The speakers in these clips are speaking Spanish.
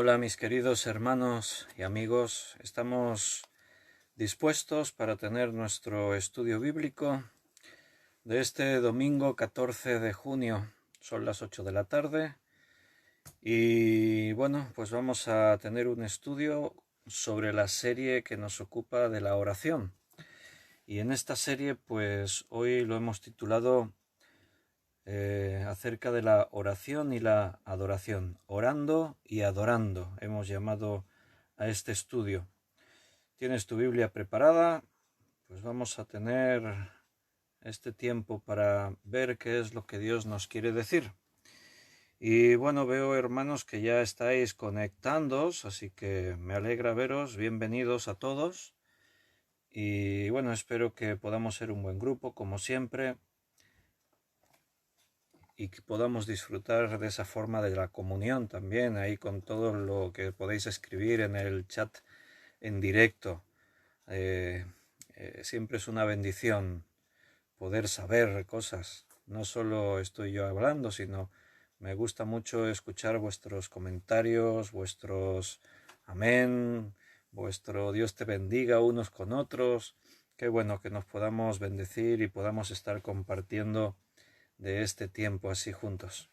Hola mis queridos hermanos y amigos, estamos dispuestos para tener nuestro estudio bíblico de este domingo 14 de junio. Son las 8 de la tarde y bueno, pues vamos a tener un estudio sobre la serie que nos ocupa de la oración. Y en esta serie pues hoy lo hemos titulado acerca de la oración y la adoración. Orando y adorando hemos llamado a este estudio. ¿Tienes tu Biblia preparada? Pues vamos a tener este tiempo para ver qué es lo que Dios nos quiere decir. Y bueno, veo hermanos que ya estáis conectándoos, así que me alegra veros. Bienvenidos a todos. Y bueno, espero que podamos ser un buen grupo, como siempre, y que podamos disfrutar de esa forma de la comunión también, ahí con todo lo que podéis escribir en el chat en directo. Siempre es una bendición poder saber cosas. No solo estoy yo hablando, sino me gusta mucho escuchar vuestros comentarios, vuestros amén, vuestro Dios te bendiga unos con otros. Qué bueno que nos podamos bendecir y podamos estar compartiendo de este tiempo así juntos.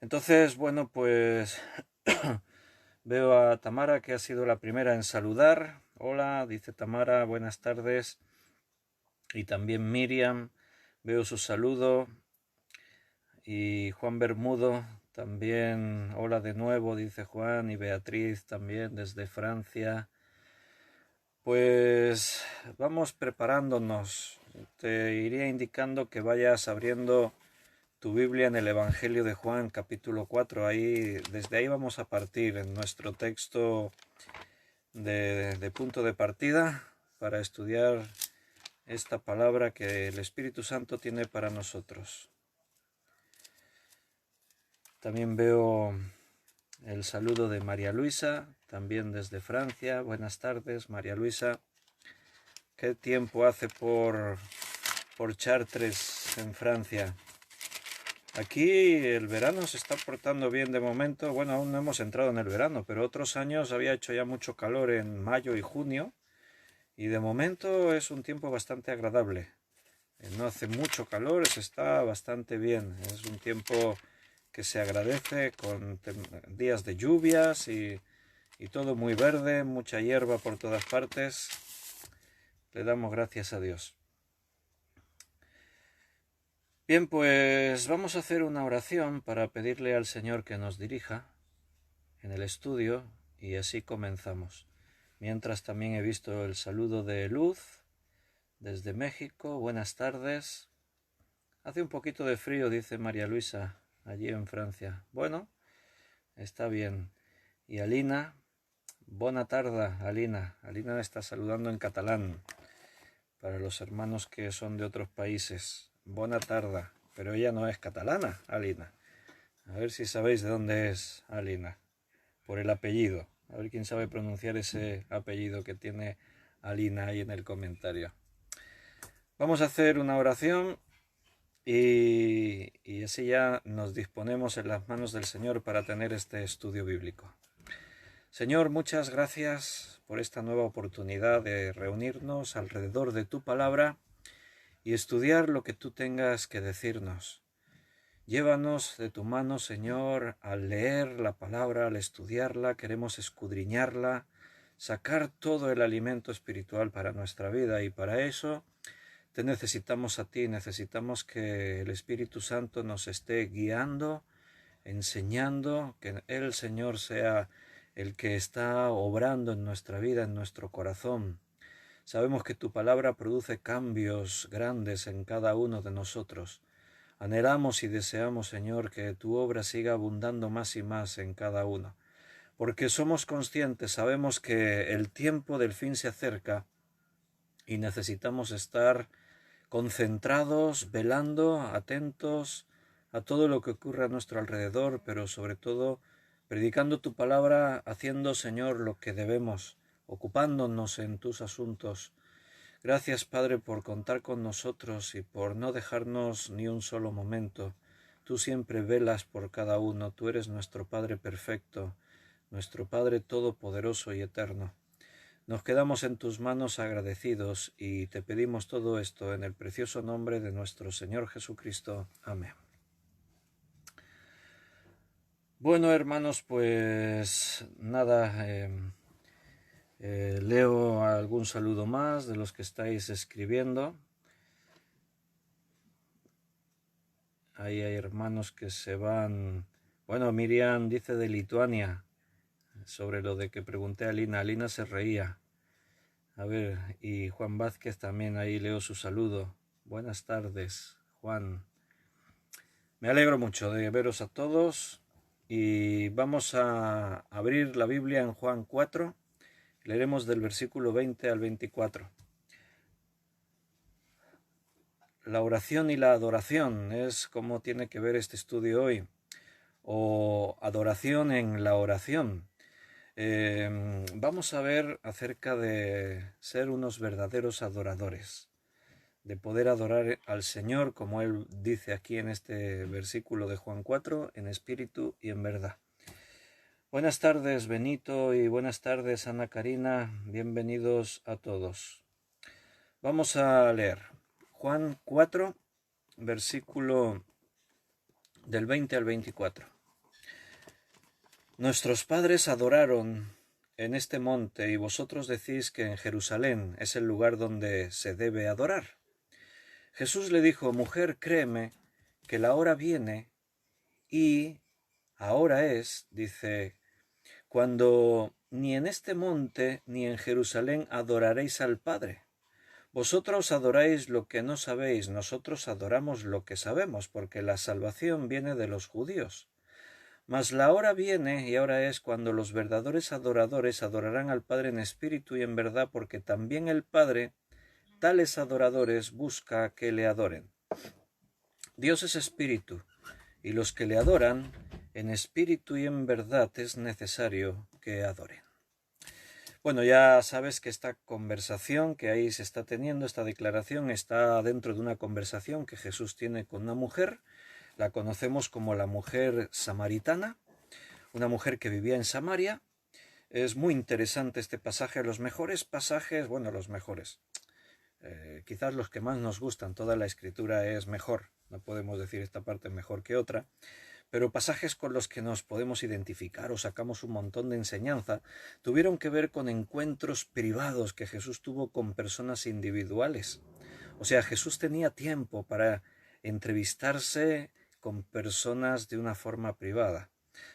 Entonces, bueno, pues veo a Tamara, que ha sido la primera en saludar. Hola, dice Tamara, buenas tardes. Y también Miriam, veo su saludo. Y Juan Bermudo, también, hola de nuevo, dice Juan. Y Beatriz también desde Francia. Pues vamos preparándonos. Te iría indicando que vayas abriendo tu Biblia en el Evangelio de Juan, capítulo 4. Desde ahí vamos a partir en nuestro texto de punto de partida para estudiar esta palabra que el Espíritu Santo tiene para nosotros. También veo el saludo de María Luisa, también desde Francia. Buenas tardes, María Luisa. ¿Qué tiempo hace por Chartres, en Francia? Aquí el verano se está portando bien de momento. Bueno, aún no hemos entrado en el verano, pero otros años había hecho ya mucho calor en mayo y junio. Y de momento es un tiempo bastante agradable. No hace mucho calor, se está bastante bien. Es un tiempo que se agradece con días de lluvias y todo muy verde, mucha hierba por todas partes. Le damos gracias a Dios. Bien, pues vamos a hacer una oración para pedirle al Señor que nos dirija en el estudio y así comenzamos. Mientras también he visto el saludo de Luz desde México. Buenas tardes. Hace un poquito de frío, dice María Luisa, allí en Francia. Bueno, está bien. Y Alina, bona tarda, Alina. Alina está saludando en catalán para los hermanos que son de otros países. Bona tarda. Pero ella no es catalana, Alina. A ver si sabéis de dónde es Alina. Por el apellido. A ver quién sabe pronunciar ese apellido que tiene Alina ahí en el comentario. Vamos a hacer una oración y así ya nos disponemos en las manos del Señor para tener este estudio bíblico. Señor, muchas gracias por esta nueva oportunidad de reunirnos alrededor de tu palabra y estudiar lo que tú tengas que decirnos. Llévanos de tu mano, Señor, al leer la palabra, al estudiarla, queremos escudriñarla, sacar todo el alimento espiritual para nuestra vida y para eso te necesitamos a ti, necesitamos que el Espíritu Santo nos esté guiando, enseñando, que Él, Señor, sea el que está obrando en nuestra vida, en nuestro corazón. Sabemos que tu palabra produce cambios grandes en cada uno de nosotros. Anhelamos y deseamos, Señor, que tu obra siga abundando más y más en cada uno, porque somos conscientes, sabemos que el tiempo del fin se acerca y necesitamos estar concentrados, velando, atentos a todo lo que ocurre a nuestro alrededor, pero sobre todo predicando tu palabra, haciendo, Señor, lo que debemos, ocupándonos en tus asuntos. Gracias, Padre, por contar con nosotros y por no dejarnos ni un solo momento. Tú siempre velas por cada uno, tú eres nuestro Padre perfecto, nuestro Padre Todopoderoso y Eterno. Nos quedamos en tus manos agradecidos y te pedimos todo esto en el precioso nombre de nuestro Señor Jesucristo. Amén. Bueno, hermanos, pues nada, leo algún saludo más de los que estáis escribiendo. Ahí hay hermanos que se van. Bueno, Miriam dice de Lituania, sobre lo de que pregunté a Lina. Lina se reía. A ver, y Juan Vázquez también, ahí leo su saludo. Buenas tardes, Juan. Me alegro mucho de veros a todos y vamos a abrir la Biblia en Juan 4. Leeremos del versículo 20 al 24. La oración y la adoración es como tiene que ver este estudio hoy, o adoración en la oración. Vamos a ver acerca de ser unos verdaderos adoradores, de poder adorar al Señor, como Él dice aquí en este versículo de Juan 4, en espíritu y en verdad. Buenas tardes, Benito, y buenas tardes, Ana Karina. Bienvenidos a todos. Vamos a leer Juan 4, versículo del 20 al 24. Nuestros padres adoraron en este monte y vosotros decís que en Jerusalén es el lugar donde se debe adorar. Jesús le dijo: mujer, créeme que la hora viene y ahora es, dice, cuando ni en este monte ni en Jerusalén adoraréis al Padre. Vosotros adoráis lo que no sabéis, nosotros adoramos lo que sabemos, porque la salvación viene de los judíos. Mas la hora viene, y ahora es, cuando los verdaderos adoradores adorarán al Padre en espíritu y en verdad, porque también el Padre tales adoradores busca que le adoren. Dios es espíritu, y los que le adoran en espíritu y en verdad es necesario que adoren. Bueno, ya sabes que esta conversación que ahí se está teniendo, esta declaración, está dentro de una conversación que Jesús tiene con una mujer. La conocemos como la mujer samaritana, una mujer que vivía en Samaria. Es muy interesante este pasaje, los mejores pasajes, bueno, los mejores, quizás los que más nos gustan. Toda la escritura es mejor, no podemos decir esta parte mejor que otra, pero pasajes con los que nos podemos identificar o sacamos un montón de enseñanza tuvieron que ver con encuentros privados que Jesús tuvo con personas individuales. O sea, Jesús tenía tiempo para entrevistarse con personas de una forma privada.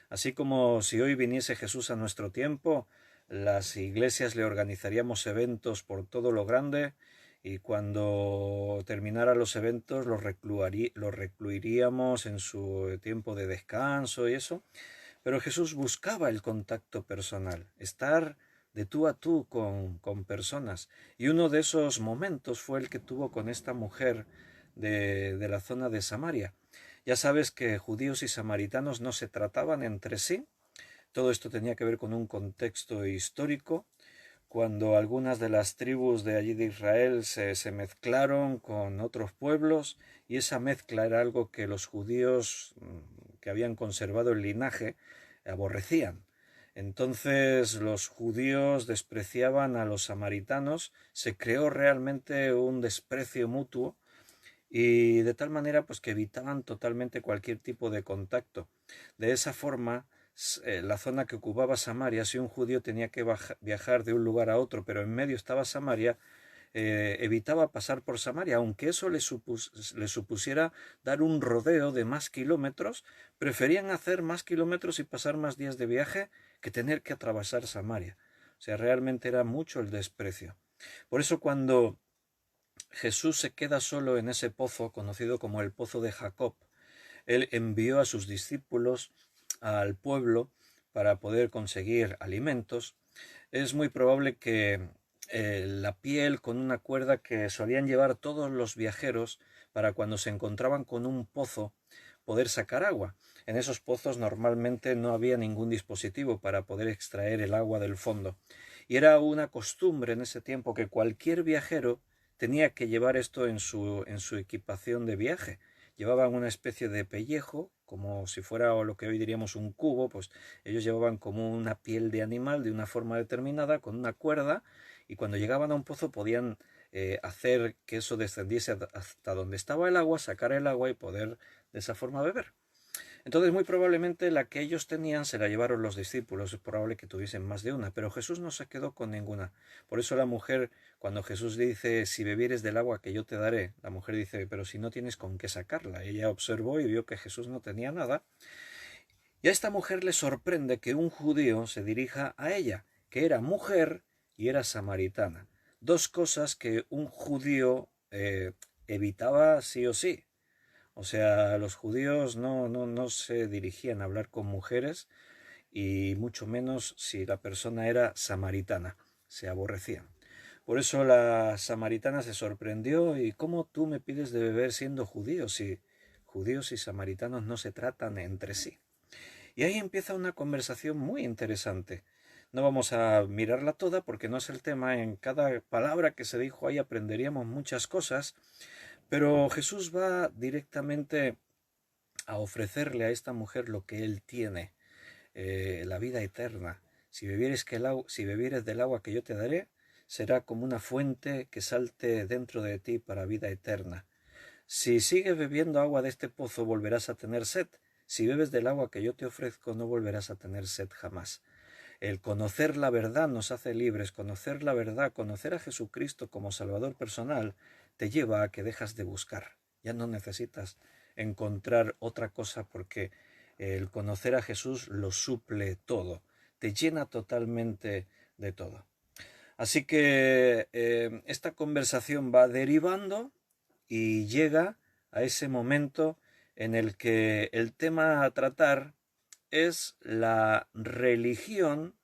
Así como si hoy viniese Jesús a nuestro tiempo, las iglesias le organizaríamos eventos por todo lo grande y cuando terminara los eventos los recluiríamos en su tiempo de descanso y eso. Pero Jesús buscaba el contacto personal, estar de tú a tú con personas. Y uno de esos momentos fue el que tuvo con esta mujer de la zona de Samaria. Ya sabes que judíos y samaritanos no se trataban entre sí. Todo esto tenía que ver con un contexto histórico, cuando algunas de las tribus de allí de Israel se mezclaron con otros pueblos, y esa mezcla era algo que los judíos que habían conservado el linaje aborrecían. Entonces los judíos despreciaban a los samaritanos, se creó realmente un desprecio mutuo, y de tal manera pues que evitaban totalmente cualquier tipo de contacto. De esa forma, la zona que ocupaba Samaria, si un judío tenía que viajar de un lugar a otro, pero en medio estaba Samaria, evitaba pasar por Samaria, aunque eso le supusiera dar un rodeo de más kilómetros. Preferían hacer más kilómetros y pasar más días de viaje que tener que atravesar Samaria. O sea, realmente era mucho el desprecio. Por eso cuando Jesús se queda solo en ese pozo, conocido como el pozo de Jacob, él envió a sus discípulos al pueblo para poder conseguir alimentos. Es muy probable que la piel con una cuerda que solían llevar todos los viajeros para cuando se encontraban con un pozo poder sacar agua. En esos pozos normalmente no había ningún dispositivo para poder extraer el agua del fondo. Y era una costumbre en ese tiempo que cualquier viajero tenía que llevar esto en su equipación de viaje. Llevaban una especie de pellejo como si fuera lo que hoy diríamos un cubo, pues ellos llevaban como una piel de animal de una forma determinada, con una cuerda, y cuando llegaban a un pozo podían hacer que eso descendiese hasta donde estaba el agua, sacar el agua y poder de esa forma beber. Entonces muy probablemente la que ellos tenían se la llevaron los discípulos, es probable que tuviesen más de una, pero Jesús no se quedó con ninguna. Por eso la mujer, cuando Jesús dice, si bebieres del agua que yo te daré, la mujer dice, pero si no tienes con qué sacarla. Ella observó y vio que Jesús no tenía nada, y a esta mujer le sorprende que un judío se dirija a ella, que era mujer y era samaritana. Dos cosas que un judío evitaba sí o sí. O sea, los judíos no se dirigían a hablar con mujeres y mucho menos si la persona era samaritana. Se aborrecían. Por eso la samaritana se sorprendió y ¿cómo tú me pides de beber siendo judío si judíos y samaritanos no se tratan entre sí? Y ahí empieza una conversación muy interesante. No vamos a mirarla toda porque no es el tema. En cada palabra que se dijo ahí aprenderíamos muchas cosas. Pero Jesús va directamente a ofrecerle a esta mujer lo que él tiene, la vida eterna. Si bebieres del agua que yo te daré, será como una fuente que salte dentro de ti para vida eterna. Si sigues bebiendo agua de este pozo, volverás a tener sed. Si bebes del agua que yo te ofrezco, no volverás a tener sed jamás. El conocer la verdad nos hace libres. Conocer la verdad, conocer a Jesucristo como Salvador personal, te lleva a que dejas de buscar. Ya no necesitas encontrar otra cosa porque el conocer a Jesús lo suple todo. Te llena totalmente de todo. Así que esta conversación va derivando y llega a ese momento en el que el tema a tratar es la religión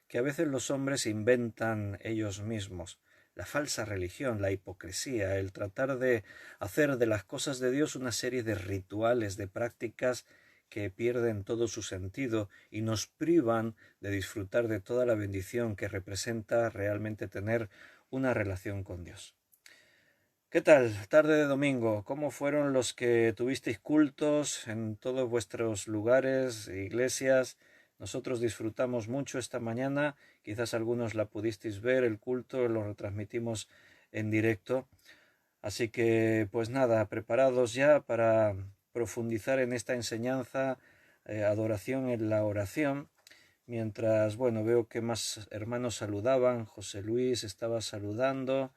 que a veces los hombres inventan ellos mismos, la falsa religión, la hipocresía, el tratar de hacer de las cosas de Dios una serie de rituales, de prácticas que pierden todo su sentido y nos privan de disfrutar de toda la bendición que representa realmente tener una relación con Dios. ¿Qué tal? Tarde de domingo. ¿Cómo fueron los que tuvisteis cultos en todos vuestros lugares, iglesias? Nosotros disfrutamos mucho esta mañana. Quizás algunos la pudisteis ver, el culto, lo retransmitimos en directo. Así que, pues nada, preparados ya para profundizar en esta enseñanza, adoración en la oración. Mientras, bueno, veo que más hermanos saludaban. José Luis estaba saludando.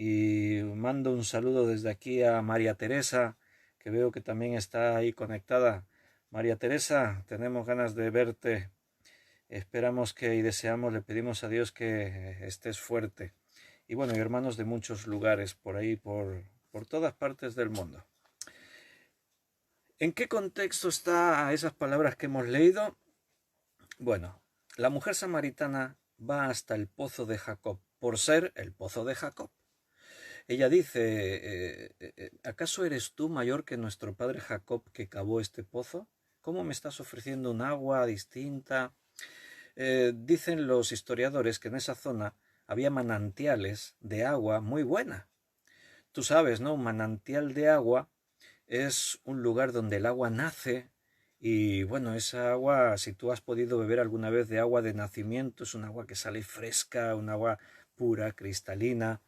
Y mando un saludo desde aquí a María Teresa, que veo que también está ahí conectada. María Teresa, tenemos ganas de verte. Esperamos que y deseamos, le pedimos a Dios que estés fuerte. Y bueno, y hermanos de muchos lugares, por ahí, por todas partes del mundo. ¿En qué contexto están esas palabras que hemos leído? Bueno, la mujer samaritana va hasta el pozo de Jacob, por ser el pozo de Jacob. Ella dice, ¿acaso eres tú mayor que nuestro padre Jacob que cavó este pozo? ¿Cómo me estás ofreciendo un agua distinta? Dicen los historiadores que en esa zona había manantiales de agua muy buena. Tú sabes, ¿no? Un manantial de agua es un lugar donde el agua nace y bueno, esa agua, si tú has podido beber alguna vez de agua de nacimiento, es un agua que sale fresca, un agua pura, cristalina.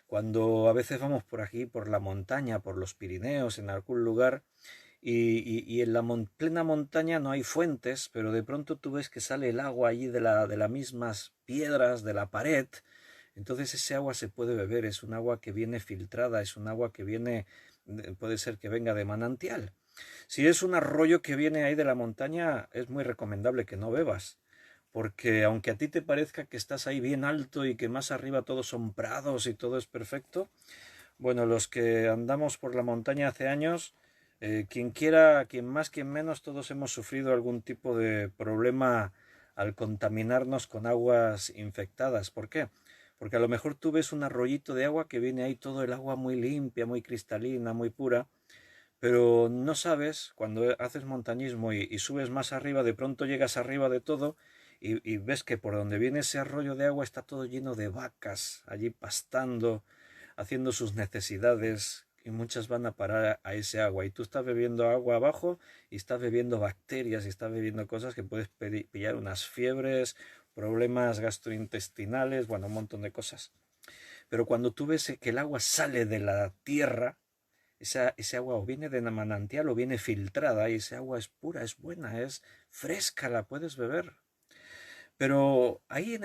Cuando a veces vamos por aquí, por la montaña, por los Pirineos, en algún lugar, y en la plena montaña no hay fuentes, pero de pronto tú ves que sale el agua allí de las mismas piedras, de la pared. Entonces ese agua se puede beber, es un agua que viene filtrada, es un agua que viene, puede ser que venga de manantial. Si es un arroyo que viene ahí de la montaña, es muy recomendable que no bebas, porque aunque a ti te parezca que estás ahí bien alto y que más arriba todos son prados y todo es perfecto, bueno, los que andamos por la montaña hace años, quien quiera, quien más, quien menos, todos hemos sufrido algún tipo de problema al contaminarnos con aguas infectadas. ¿Por qué? Porque a lo mejor tú ves un arroyito de agua que viene ahí todo el agua muy limpia, muy cristalina, muy pura, pero no sabes, cuando haces montañismo y subes más arriba, de pronto llegas arriba de todo y ves que por donde viene ese arroyo de agua está todo lleno de vacas, allí pastando, haciendo sus necesidades, y muchas van a parar a ese agua. Y tú estás bebiendo agua abajo y estás bebiendo bacterias y estás bebiendo cosas que puedes pillar unas fiebres, problemas gastrointestinales, bueno, un montón de cosas. Pero cuando tú ves que el agua sale de la tierra, ese agua o viene de manantial o viene filtrada y ese agua es pura, es buena, es fresca, la puedes beber. Pero ahí en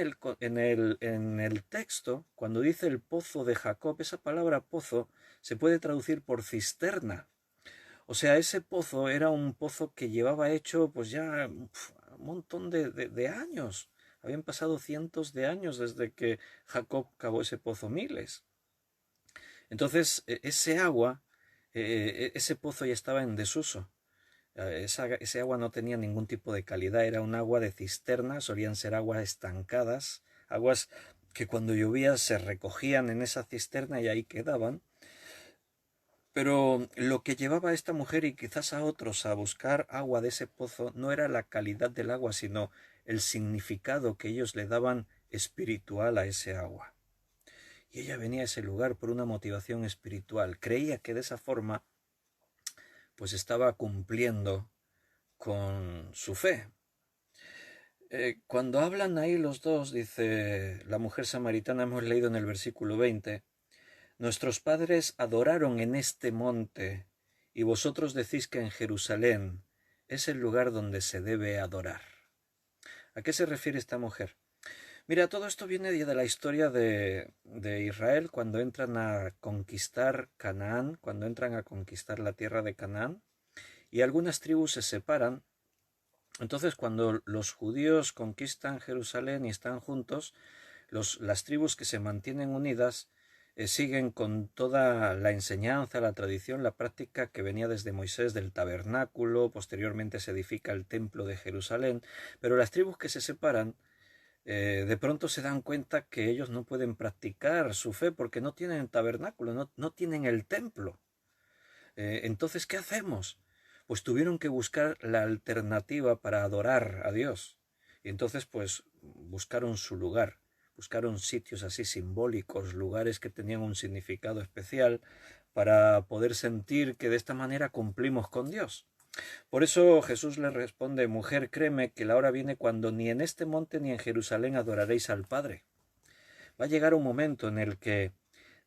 el texto, cuando dice el pozo de Jacob, esa palabra pozo se puede traducir por cisterna. O sea, ese pozo era un pozo que llevaba hecho pues ya un montón de años. Habían pasado cientos de años desde que Jacob cavó ese pozo, miles. Entonces, ese agua, ese pozo ya estaba en desuso. Ese agua no tenía ningún tipo de calidad, era un agua de cisterna, solían ser aguas estancadas, aguas que cuando llovía se recogían en esa cisterna y ahí quedaban. Pero lo que llevaba a esta mujer y quizás a otros a buscar agua de ese pozo no era la calidad del agua, sino el significado que ellos le daban espiritual a ese agua. Y ella venía a ese lugar por una motivación espiritual. Creía que de esa forma pues estaba cumpliendo con su fe. Cuando hablan ahí los dos, dice la mujer samaritana, hemos leído en el versículo 20, nuestros padres adoraron en este monte, y vosotros decís que en Jerusalén es el lugar donde se debe adorar. ¿A qué se refiere esta mujer? Mira, todo esto viene de la historia de Israel cuando entran a conquistar Canaán, cuando entran a conquistar la tierra de Canaán, y algunas tribus se separan. Entonces, cuando los judíos conquistan Jerusalén y están juntos, las tribus que se mantienen unidas siguen con toda la enseñanza, la tradición, la práctica que venía desde Moisés del tabernáculo, posteriormente se edifica el templo de Jerusalén, pero las tribus que se separan de pronto se dan cuenta que ellos no pueden practicar su fe porque no tienen tabernáculo, no tienen el templo. Entonces, ¿qué hacemos? Pues tuvieron que buscar la alternativa para adorar a Dios. Y entonces, pues, buscaron su lugar, buscaron sitios así simbólicos, lugares que tenían un significado especial para poder sentir que de esta manera cumplimos con Dios. Por eso Jesús le responde, mujer, créeme que la hora viene cuando ni en este monte ni en Jerusalén adoraréis al Padre. Va a llegar un momento en el que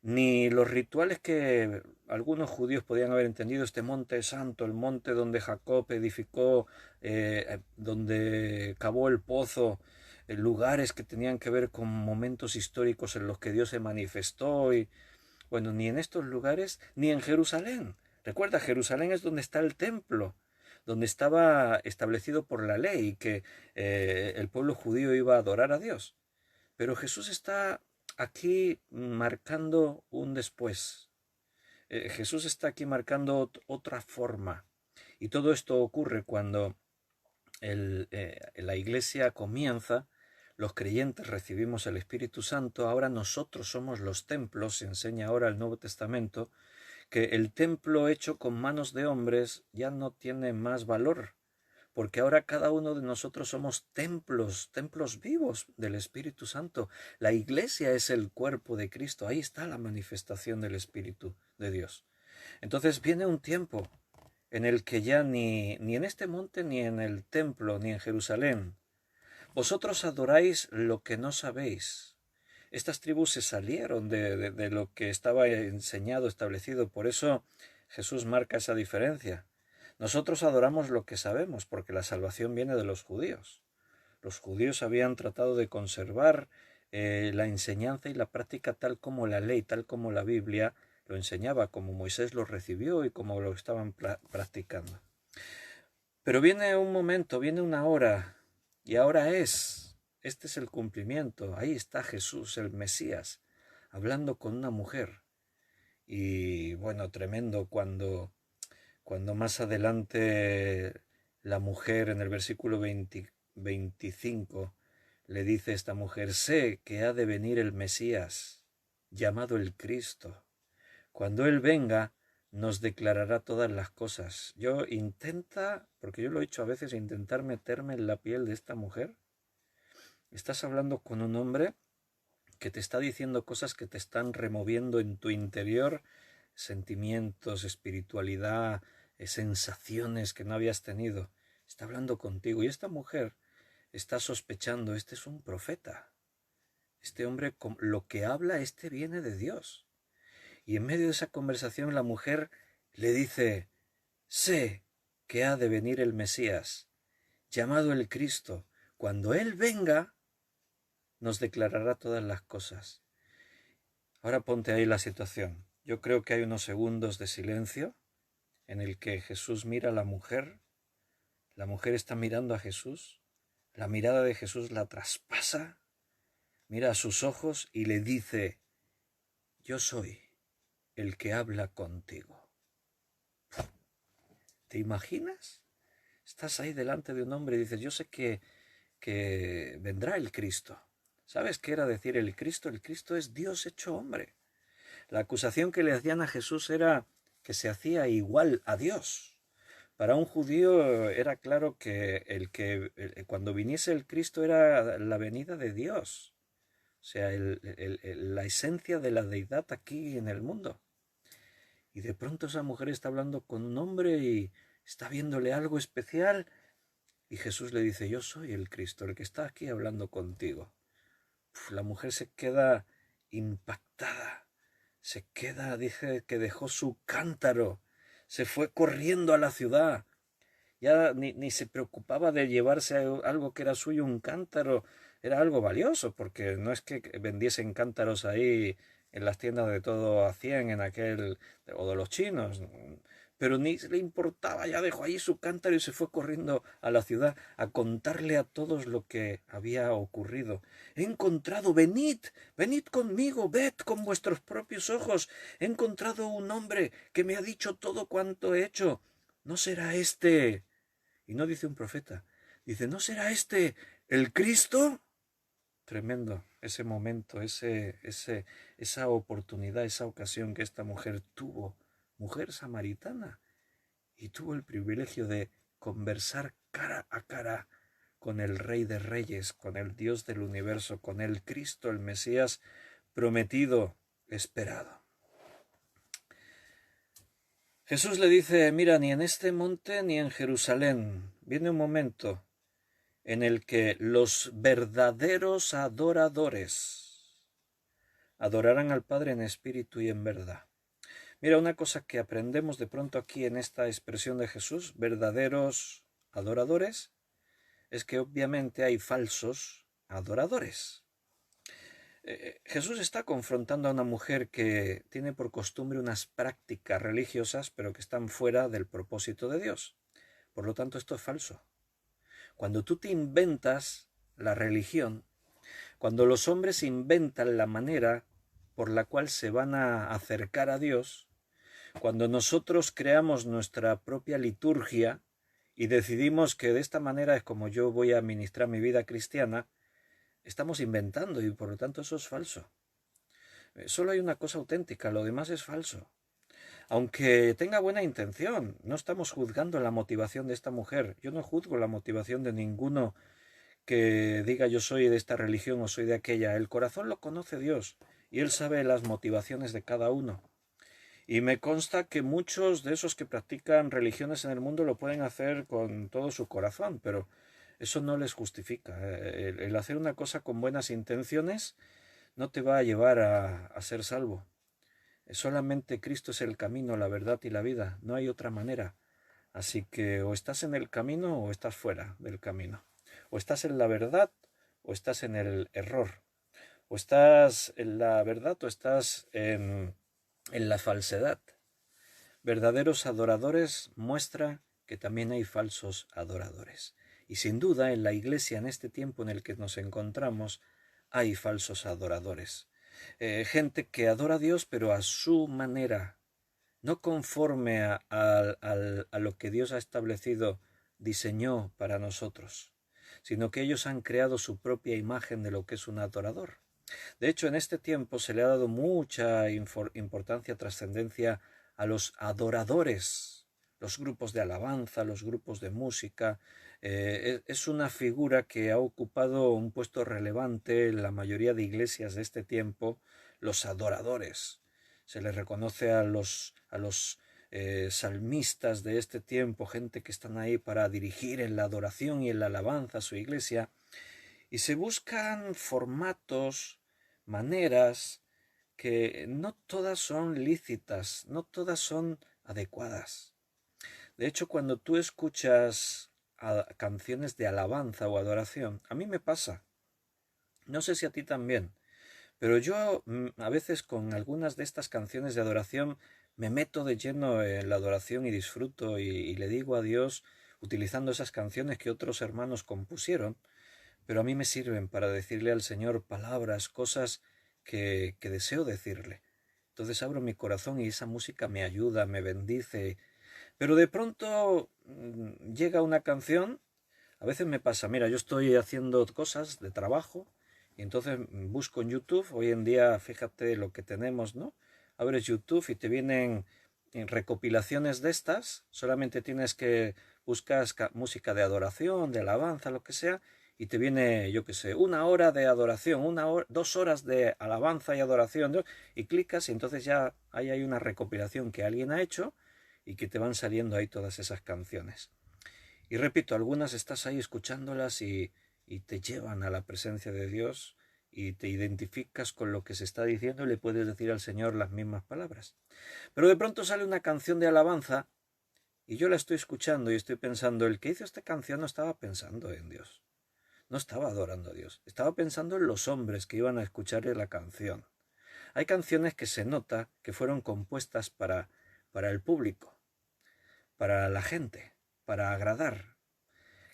ni los rituales que algunos judíos podían haber entendido, este monte santo, el monte donde Jacob edificó, donde cavó el pozo, lugares que tenían que ver con momentos históricos en los que Dios se manifestó, y bueno, ni en estos lugares, ni en Jerusalén. Recuerda, Jerusalén es donde está el templo, donde estaba establecido por la ley que el pueblo judío iba a adorar a Dios. Pero Jesús está aquí marcando un después. Jesús está aquí marcando otra forma. Y todo esto ocurre cuando la iglesia comienza, los creyentes recibimos el Espíritu Santo, ahora nosotros somos los templos, se enseña ahora el Nuevo Testamento, que el templo hecho con manos de hombres ya no tiene más valor, porque ahora cada uno de nosotros somos templos vivos del Espíritu Santo. La iglesia es el cuerpo de Cristo, ahí está la manifestación del Espíritu de Dios. Entonces viene un tiempo en el que ya ni en este monte, ni en el templo, ni en Jerusalén, vosotros adoráis lo que no sabéis. Estas tribus se salieron de lo que estaba enseñado, establecido, por eso Jesús marca esa diferencia. Nosotros adoramos lo que sabemos, porque la salvación viene de los judíos. Los judíos habían tratado de conservar la enseñanza y la práctica tal como la ley, tal como la Biblia lo enseñaba, como Moisés lo recibió y como lo estaban practicando. Pero viene un momento, viene una hora, y ahora este es el cumplimiento. Ahí está Jesús, el Mesías, hablando con una mujer. Y bueno, tremendo cuando más adelante la mujer en el versículo 25 le dice a esta mujer, sé que ha de venir el Mesías, llamado el Cristo. Cuando Él venga, nos declarará todas las cosas. Porque yo lo he hecho a veces, intentar meterme en la piel de esta mujer. Estás hablando con un hombre que te está diciendo cosas que te están removiendo en tu interior sentimientos, espiritualidad, sensaciones que no habías tenido. Está hablando contigo. Y esta mujer está sospechando, este es un profeta. Este hombre, lo que habla, este viene de Dios. Y en medio de esa conversación la mujer le dice, sé que ha de venir el Mesías, llamado el Cristo. Cuando Él venga, nos declarará todas las cosas. Ahora ponte ahí la situación. Yo creo que hay unos segundos de silencio en el que Jesús mira a la mujer está mirando a Jesús, la mirada de Jesús la traspasa, mira a sus ojos y le dice, yo soy el que habla contigo. ¿Te imaginas? Estás ahí delante de un hombre y dices, yo sé que vendrá el Cristo. ¿Sabes qué era decir el Cristo? El Cristo es Dios hecho hombre. La acusación que le hacían a Jesús era que se hacía igual a Dios. Para un judío era claro que cuando viniese el Cristo era la venida de Dios. O sea, la esencia de la deidad aquí en el mundo. Y de pronto esa mujer está hablando con un hombre y está viéndole algo especial. Y Jesús le dice, yo soy el Cristo, el que está aquí hablando contigo. La mujer se queda impactada. Dice que dejó su cántaro. Se fue corriendo a la ciudad. Ya ni se preocupaba de llevarse algo que era suyo, un cántaro. Era algo valioso, porque no es que vendiesen cántaros ahí en las tiendas de todo a 100 o de los chinos, pero ni le importaba, ya dejó ahí su cántaro y se fue corriendo a la ciudad a contarle a todos lo que había ocurrido. He encontrado, venid conmigo, ved con vuestros propios ojos, he encontrado un hombre que me ha dicho todo cuanto he hecho. ¿No será este? Y no dice un profeta, dice, ¿no será este el Cristo? Tremendo ese momento, esa oportunidad, esa ocasión que esta mujer tuvo, mujer samaritana, y tuvo el privilegio de conversar cara a cara con el Rey de Reyes, con el Dios del universo, con el Cristo, el Mesías prometido, esperado. Jesús le dice, mira, ni en este monte ni en Jerusalén. Viene un momento en el que los verdaderos adoradores adorarán al Padre en espíritu y en verdad. Mira, una cosa que aprendemos de pronto aquí en esta expresión de Jesús, verdaderos adoradores, es que obviamente hay falsos adoradores. Jesús está confrontando a una mujer que tiene por costumbre unas prácticas religiosas, pero que están fuera del propósito de Dios. Por lo tanto, esto es falso. Cuando tú te inventas la religión, cuando los hombres inventan la manera por la cual se van a acercar a Dios, cuando nosotros creamos nuestra propia liturgia y decidimos que de esta manera es como yo voy a administrar mi vida cristiana, estamos inventando y por lo tanto eso es falso. Solo hay una cosa auténtica, lo demás es falso. Aunque tenga buena intención, no estamos juzgando la motivación de esta mujer. Yo no juzgo la motivación de ninguno que diga yo soy de esta religión o soy de aquella. El corazón lo conoce Dios y Él sabe las motivaciones de cada uno. Y me consta que muchos de esos que practican religiones en el mundo lo pueden hacer con todo su corazón, pero eso no les justifica. El hacer una cosa con buenas intenciones no te va a llevar a ser salvo. Solamente Cristo es el camino, la verdad y la vida. No hay otra manera. Así que o estás en el camino o estás fuera del camino. O estás en la verdad o estás en el error. O estás en la verdad o estás en la falsedad. Verdaderos adoradores muestra que también hay falsos adoradores. Y sin duda en la Iglesia, en este tiempo en el que nos encontramos, hay falsos adoradores. Gente que adora a Dios pero a su manera, no conforme a lo que Dios ha establecido, diseñó para nosotros, sino que ellos han creado su propia imagen de lo que es un adorador. De hecho, en este tiempo se le ha dado mucha importancia, trascendencia a los adoradores, los grupos de alabanza, los grupos de música. Es una figura que ha ocupado un puesto relevante en la mayoría de iglesias de este tiempo, los adoradores. se le reconoce a los salmistas de este tiempo, gente que están ahí para dirigir en la adoración y en la alabanza a su iglesia, y se buscan formatos, maneras, que no todas son lícitas, no todas son adecuadas. De hecho, cuando tú escuchas canciones de alabanza o adoración, a mí me pasa, no sé si a ti también, pero yo a veces con algunas de estas canciones de adoración me meto de lleno en la adoración y disfruto y le digo a Dios utilizando esas canciones que otros hermanos compusieron, pero a mí me sirven para decirle al Señor palabras, cosas que deseo decirle. Entonces abro mi corazón y esa música me ayuda, me bendice. Pero de pronto llega una canción, a veces me pasa, mira, yo estoy haciendo cosas de trabajo y entonces busco en YouTube, hoy en día fíjate lo que tenemos, ¿no? Abres YouTube y te vienen recopilaciones de estas, solamente tienes que buscar música de adoración, de alabanza, lo que sea, y te viene, yo qué sé, 1 hora de adoración, 2 horas de alabanza y adoración, ¿no? Y clicas y entonces ya ahí hay una recopilación que alguien ha hecho y que te van saliendo ahí todas esas canciones. Y repito, algunas estás ahí escuchándolas y te llevan a la presencia de Dios y te identificas con lo que se está diciendo y le puedes decir al Señor las mismas palabras. Pero de pronto sale una canción de alabanza y yo la estoy escuchando y estoy pensando, el que hizo esta canción no estaba pensando en Dios, no estaba adorando a Dios, estaba pensando en los hombres que iban a escucharle la canción. Hay canciones que se nota que fueron compuestas para el público, para la gente, para agradar,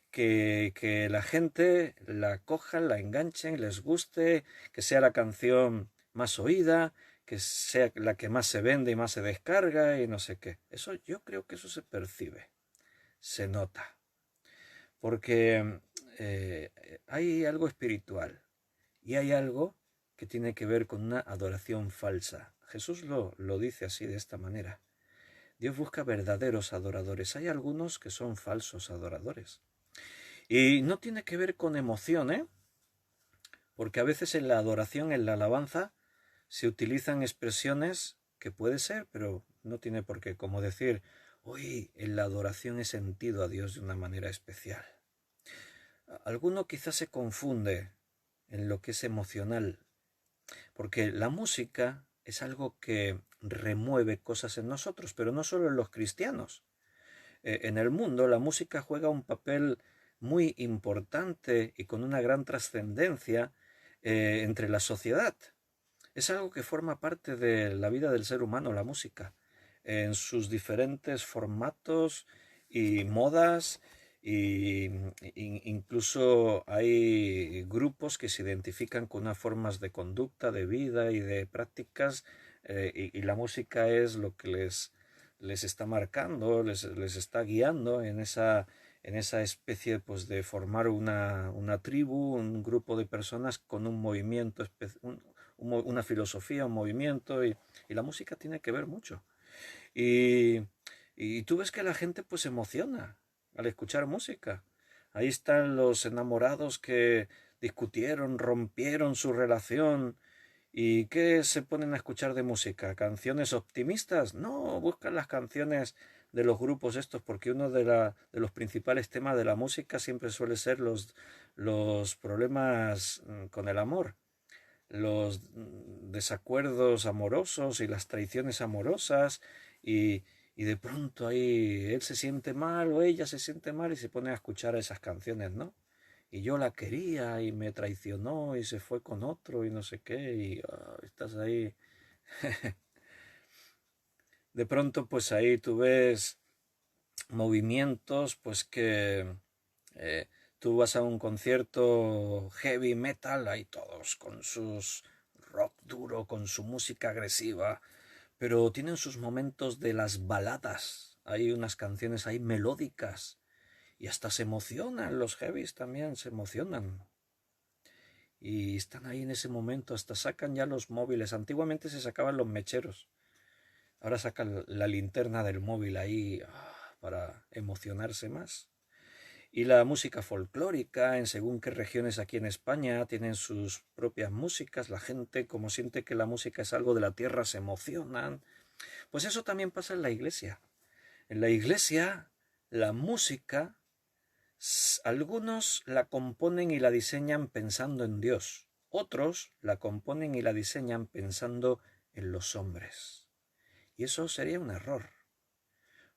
que la gente la cojan, la enganchen, les guste, que sea la canción más oída, que sea la que más se vende y más se descarga y no sé qué. Eso yo creo que eso se percibe, se nota, porque hay algo espiritual y hay algo que tiene que ver con una adoración falsa. Jesús lo dice así, de esta manera. Dios busca verdaderos adoradores. Hay algunos que son falsos adoradores. Y no tiene que ver con emoción, ¿eh? Porque a veces en la adoración, en la alabanza, se utilizan expresiones que puede ser, pero no tiene por qué. Como decir, hoy en la adoración he sentido a Dios de una manera especial. Alguno quizás se confunde en lo que es emocional, porque la música es algo que remueve cosas en nosotros, pero no solo en los cristianos. En el mundo la música juega un papel muy importante y con una gran trascendencia entre la sociedad. Es algo que forma parte de la vida del ser humano, la música, en sus diferentes formatos y modas, y incluso hay grupos que se identifican con unas formas de conducta, de vida y de prácticas, y la música es lo que les está marcando, les está guiando en esa especie, pues, de formar una tribu, un grupo de personas con un movimiento, una filosofía, un movimiento, y la música tiene que ver mucho. Y, y tú ves que la gente pues se emociona al escuchar música. Ahí están los enamorados que discutieron, rompieron su relación. ¿Y qué se ponen a escuchar de música? ¿Canciones optimistas? No, buscan las canciones de los grupos estos, porque uno de los principales temas de la música siempre suele ser los problemas con el amor, los desacuerdos amorosos y las traiciones amorosas, y de pronto ahí él se siente mal o ella se siente mal y se pone a escuchar esas canciones, ¿no? Y yo la quería y me traicionó y se fue con otro y no sé qué, y estás ahí. De pronto pues ahí tú ves movimientos pues que eh, tú vas a un concierto heavy metal, ahí todos con sus rock duro, con su música agresiva, pero tienen sus momentos de las baladas, hay unas canciones ahí melódicas y hasta se emocionan, los heavies también se emocionan. Y están ahí en ese momento, hasta sacan ya los móviles. Antiguamente se sacaban los mecheros, ahora sacan la linterna del móvil ahí para emocionarse más. Y la música folclórica, en según qué regiones aquí en España, tienen sus propias músicas. La gente, como siente que la música es algo de la tierra, se emocionan. Pues eso también pasa en la iglesia. En la iglesia, la música, algunos la componen y la diseñan pensando en Dios. Otros la componen y la diseñan pensando en los hombres. Y eso sería un error.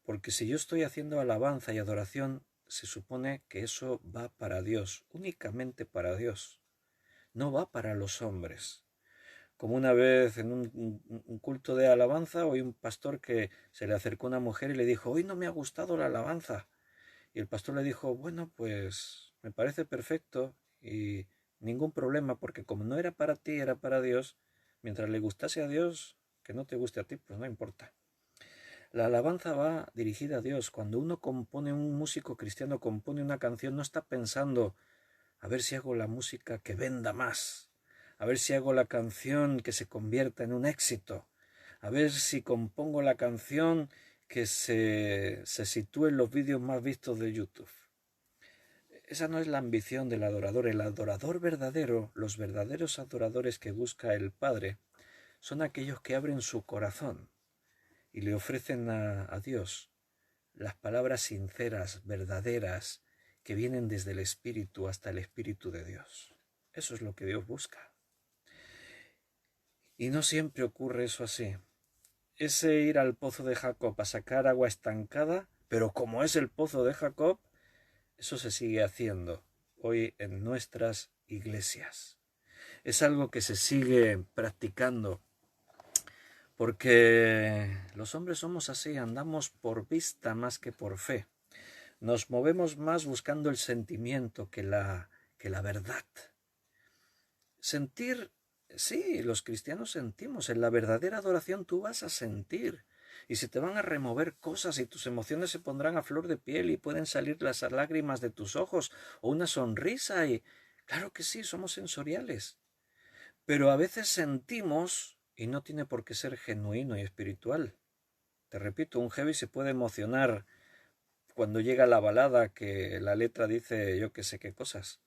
Porque si yo estoy haciendo alabanza y adoración, se supone que eso va para Dios, únicamente para Dios. No va para los hombres. Como una vez en un culto de alabanza, oí un pastor que se le acercó a una mujer y le dijo, hoy no me ha gustado la alabanza. Y el pastor le dijo, bueno, pues me parece perfecto y ningún problema, porque como no era para ti, era para Dios, mientras le gustase a Dios, que no te guste a ti, pues no importa. La alabanza va dirigida a Dios. Cuando uno compone, un músico cristiano compone una canción, no está pensando a ver si hago la música que venda más, a ver si hago la canción que se convierta en un éxito, a ver si compongo la canción que se sitúe en los vídeos más vistos de YouTube. Esa no es la ambición del adorador. El adorador verdadero, los verdaderos adoradores que busca el Padre, son aquellos que abren su corazón y le ofrecen a Dios las palabras sinceras, verdaderas, que vienen desde el Espíritu hasta el Espíritu de Dios. Eso es lo que Dios busca. Y no siempre ocurre eso así. Ese ir al pozo de Jacob a sacar agua estancada, pero como es el pozo de Jacob, eso se sigue haciendo hoy en nuestras iglesias. Es algo que se sigue practicando porque los hombres somos así, andamos por vista más que por fe. Nos movemos más buscando el sentimiento que la verdad. Sentir, sí, los cristianos sentimos. En la verdadera adoración tú vas a sentir. Y se te van a remover cosas y tus emociones se pondrán a flor de piel y pueden salir las lágrimas de tus ojos o una sonrisa. Y claro que sí, somos sensoriales. Pero a veces sentimos y no tiene por qué ser genuino y espiritual. Te repito, un heavy se puede emocionar cuando llega la balada que la letra dice yo que sé qué cosas.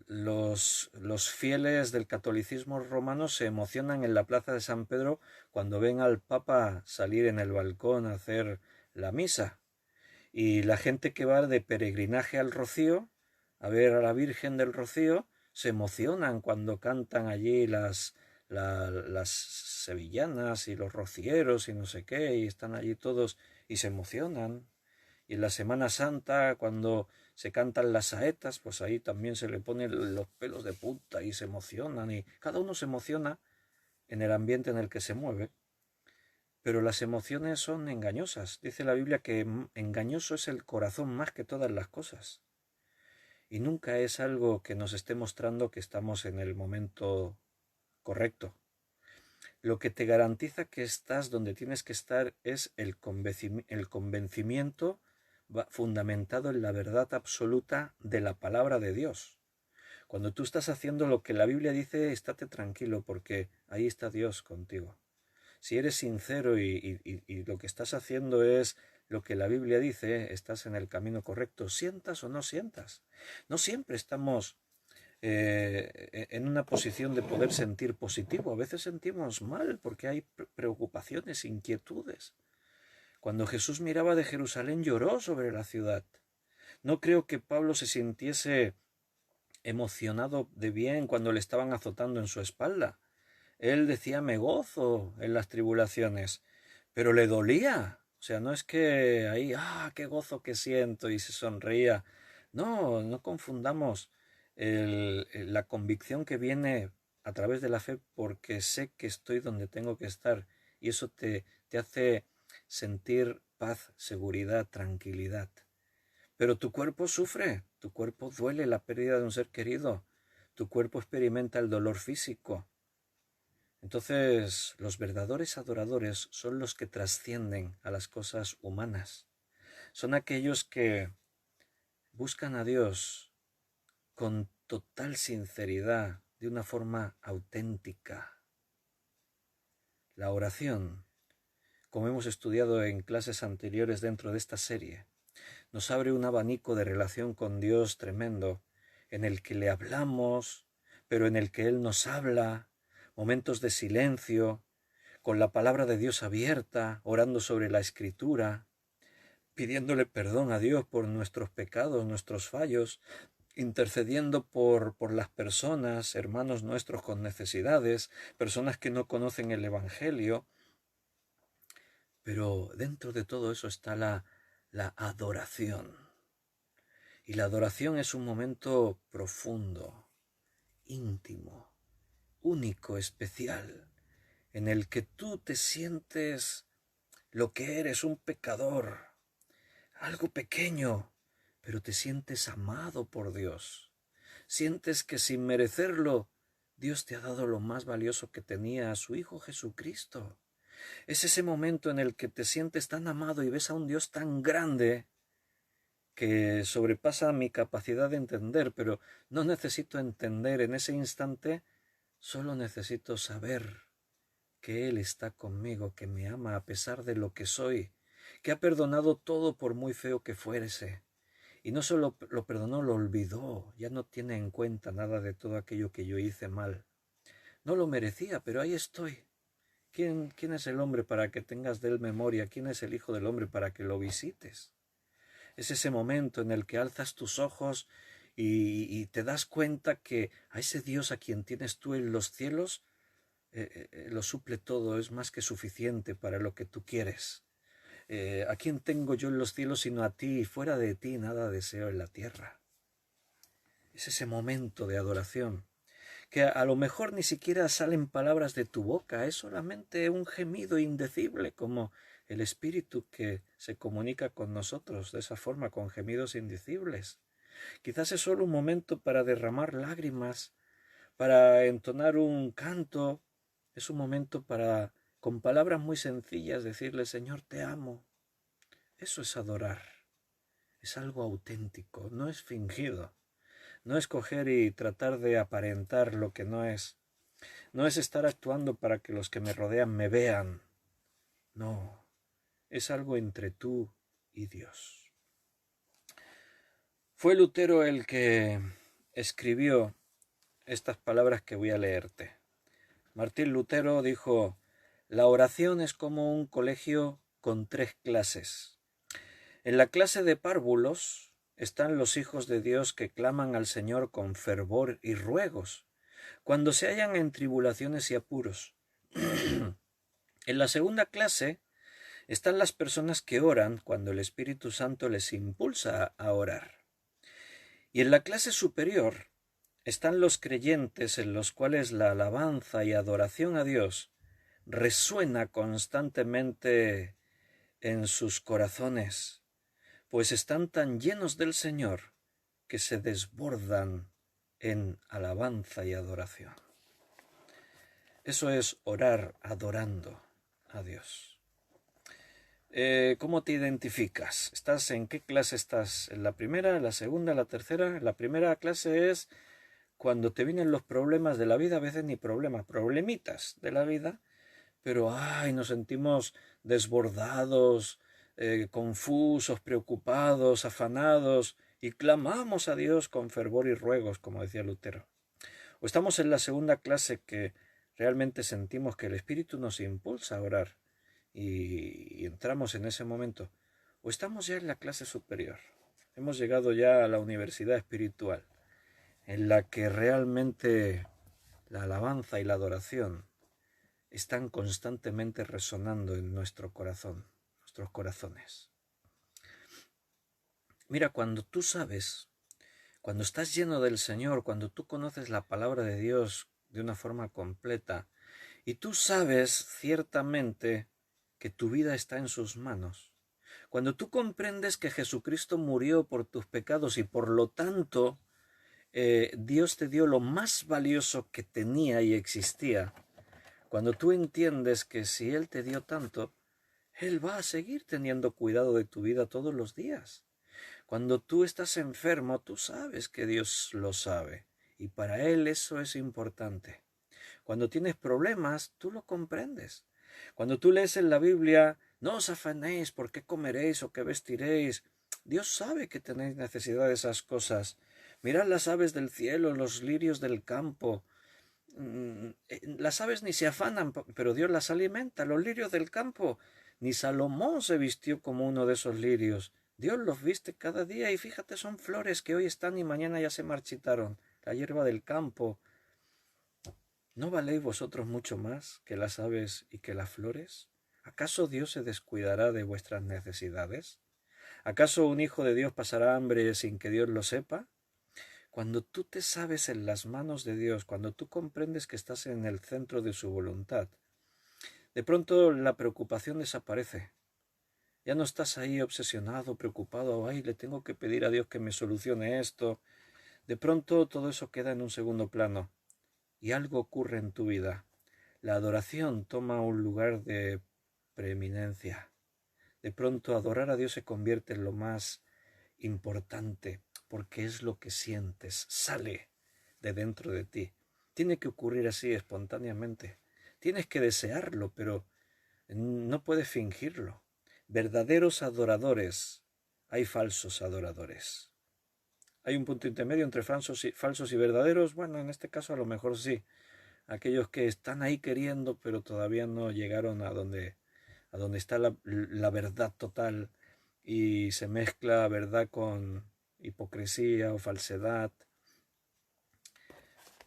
Los fieles del catolicismo romano se emocionan en la plaza de San Pedro cuando ven al Papa salir en el balcón a hacer la misa. Y la gente que va de peregrinaje al Rocío, a ver a la Virgen del Rocío, se emocionan cuando cantan allí las sevillanas y los rocieros y no sé qué, y están allí todos y se emocionan. Y en la Semana Santa, cuando se cantan las saetas, pues ahí también se le ponen los pelos de punta y se emocionan, y cada uno se emociona en el ambiente en el que se mueve. Pero las emociones son engañosas. Dice la Biblia que engañoso es el corazón más que todas las cosas. Y nunca es algo que nos esté mostrando que estamos en el momento correcto. Lo que te garantiza que estás donde tienes que estar es el convencimiento fundamentado en la verdad absoluta de la palabra de Dios. Cuando tú estás haciendo lo que la Biblia dice, estate tranquilo porque ahí está Dios contigo. Si eres sincero y lo que estás haciendo es lo que la Biblia dice, estás en el camino correcto, sientas o no sientas. No siempre estamos en una posición de poder sentir positivo. A veces sentimos mal porque hay preocupaciones, inquietudes. Cuando Jesús miraba de Jerusalén lloró sobre la ciudad. No creo que Pablo se sintiese emocionado de bien cuando le estaban azotando en su espalda. Él decía me gozo en las tribulaciones, pero le dolía. O sea, no es que ahí, qué gozo que siento y se sonreía. No, no confundamos la convicción que viene a través de la fe porque sé que estoy donde tengo que estar y eso te hace sentir paz, seguridad, tranquilidad. Pero tu cuerpo sufre, tu cuerpo duele la pérdida de un ser querido, tu cuerpo experimenta el dolor físico. Entonces, los verdaderos adoradores son los que trascienden a las cosas humanas. Son aquellos que buscan a Dios con total sinceridad, de una forma auténtica. La oración, como hemos estudiado en clases anteriores dentro de esta serie, nos abre un abanico de relación con Dios tremendo, en el que le hablamos, pero en el que Él nos habla, momentos de silencio, con la palabra de Dios abierta, orando sobre la Escritura, pidiéndole perdón a Dios por nuestros pecados, nuestros fallos, intercediendo por las personas, hermanos nuestros con necesidades, personas que no conocen el Evangelio. Pero dentro de todo eso está la adoración. Y la adoración es un momento profundo, íntimo, único, especial, en el que tú te sientes lo que eres, un pecador, algo pequeño, pero te sientes amado por Dios. Sientes que sin merecerlo, Dios te ha dado lo más valioso que tenía, a su Hijo Jesucristo. Es ese momento en el que te sientes tan amado y ves a un Dios tan grande que sobrepasa mi capacidad de entender, pero no necesito entender en ese instante, solo necesito saber que Él está conmigo, que me ama a pesar de lo que soy, que ha perdonado todo por muy feo que fuese. Y no solo lo perdonó, lo olvidó, ya no tiene en cuenta nada de todo aquello que yo hice mal. No lo merecía, pero ahí estoy. ¿Quién es el hombre para que tengas de él memoria? ¿Quién es el Hijo del Hombre para que lo visites? Es ese momento en el que alzas tus ojos y te das cuenta que a ese Dios a quien tienes tú en los cielos, lo suple todo, es más que suficiente para lo que tú quieres. ¿A quién tengo yo en los cielos sino a ti? Y fuera de ti nada deseo en la tierra. Es ese momento de adoración, que a lo mejor ni siquiera salen palabras de tu boca, es solamente un gemido indecible, como el Espíritu que se comunica con nosotros de esa forma, con gemidos indecibles. Quizás es solo un momento para derramar lágrimas, para entonar un canto, es un momento para, con palabras muy sencillas, decirle: Señor, te amo. Eso es adorar, es algo auténtico, no es fingido. No es coger y tratar de aparentar lo que no es. No es estar actuando para que los que me rodean me vean. No, es algo entre tú y Dios. Fue Lutero el que escribió estas palabras que voy a leerte. Martín Lutero dijo: la oración es como un colegio con 3 clases. En la clase de párvulos están los hijos de Dios que claman al Señor con fervor y ruegos, cuando se hallan en tribulaciones y apuros. En la segunda clase están las personas que oran cuando el Espíritu Santo les impulsa a orar. Y en la clase superior están los creyentes en los cuales la alabanza y adoración a Dios resuena constantemente en sus corazones, pues están tan llenos del Señor que se desbordan en alabanza y adoración. Eso es orar adorando a Dios. ¿Cómo te identificas? ¿En qué clase estás? ¿En la primera, en la segunda, en la tercera? La primera clase es cuando te vienen los problemas de la vida, a veces ni problemas, problemitas de la vida, pero nos sentimos desbordados, confusos, preocupados, afanados, y clamamos a Dios con fervor y ruegos, como decía Lutero. O estamos en la segunda clase, que realmente sentimos que el Espíritu nos impulsa a orar y entramos en ese momento. O estamos ya en la clase superior. Hemos llegado ya a la universidad espiritual, en la que realmente la alabanza y la adoración están constantemente resonando en nuestro corazón, nuestros corazones. Mira, cuando tú sabes, cuando estás lleno del Señor, cuando tú conoces la palabra de Dios de una forma completa, y tú sabes ciertamente que tu vida está en sus manos, cuando tú comprendes que Jesucristo murió por tus pecados y por lo tanto Dios te dio lo más valioso que tenía y existía, cuando tú entiendes que si Él te dio tanto, Él va a seguir teniendo cuidado de tu vida todos los días. Cuando tú estás enfermo, tú sabes que Dios lo sabe, y para Él eso es importante. Cuando tienes problemas, tú lo comprendes. Cuando tú lees en la Biblia: no os afanéis por qué comeréis o qué vestiréis, Dios sabe que tenéis necesidad de esas cosas. Mirad las aves del cielo, los lirios del campo. Las aves ni se afanan, pero Dios las alimenta. Los lirios del campo, ni Salomón se vistió como uno de esos lirios. Dios los viste cada día y fíjate, son flores que hoy están y mañana ya se marchitaron. La hierba del campo. ¿No valéis vosotros mucho más que las aves y que las flores? ¿Acaso Dios se descuidará de vuestras necesidades? ¿Acaso un hijo de Dios pasará hambre sin que Dios lo sepa? Cuando tú te sabes en las manos de Dios, cuando tú comprendes que estás en el centro de su voluntad, de pronto la preocupación desaparece. Ya no estás ahí obsesionado, preocupado, ay, le tengo que pedir a Dios que me solucione esto. De pronto todo eso queda en un segundo plano y algo ocurre en tu vida. La adoración toma un lugar de preeminencia. De pronto adorar a Dios se convierte en lo más importante, porque es lo que sientes, sale de dentro de ti. Tiene que ocurrir así espontáneamente. Tienes que desearlo, pero no puedes fingirlo. Verdaderos adoradores, hay falsos adoradores. ¿Hay un punto intermedio entre falsos y verdaderos? Bueno, en este caso a lo mejor sí. Aquellos que están ahí queriendo, pero todavía no llegaron a donde está la verdad total y se mezcla verdad con hipocresía o falsedad.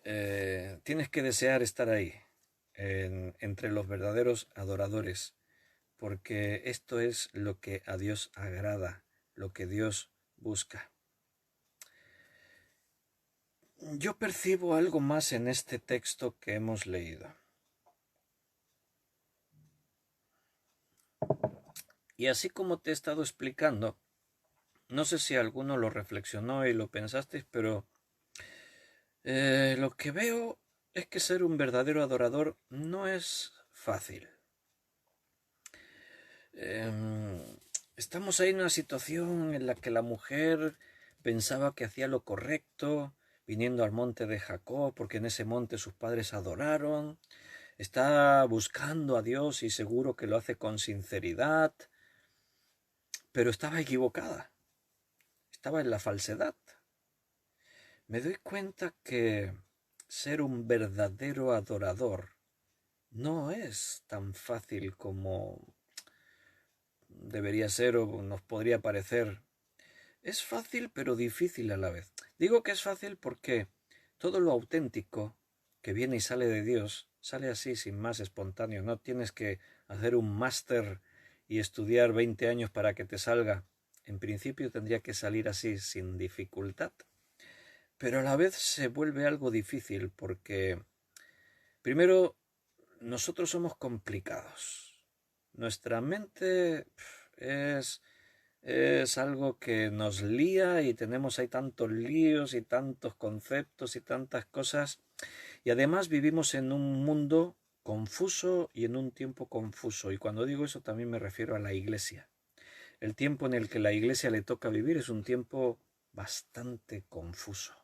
Tienes que desear estar ahí, entre los verdaderos adoradores, porque esto es lo que a Dios agrada, lo que Dios busca. Yo percibo algo más en este texto que hemos leído. Y así como te he estado explicando, no sé si alguno lo reflexionó y lo pensasteis, pero lo que veo es que ser un verdadero adorador no es fácil. Estamos ahí en una situación en la que la mujer pensaba que hacía lo correcto, viniendo al monte de Jacob, porque en ese monte sus padres adoraron. Está buscando a Dios y seguro que lo hace con sinceridad, pero estaba equivocada. Estaba en la falsedad. Me doy cuenta que ser un verdadero adorador no es tan fácil como debería ser o nos podría parecer. Es fácil pero difícil a la vez. Digo que es fácil porque todo lo auténtico que viene y sale de Dios sale así, sin más, espontáneo. No tienes que hacer un máster y estudiar 20 años para que te salga. En principio tendría que salir así, sin dificultad. Pero a la vez se vuelve algo difícil porque, primero, nosotros somos complicados. Nuestra mente es algo que nos lía y tenemos ahí tantos líos y tantos conceptos y tantas cosas. Y además vivimos en un mundo confuso y en un tiempo confuso. Y cuando digo eso también me refiero a la Iglesia. El tiempo en el que la Iglesia le toca vivir es un tiempo bastante confuso.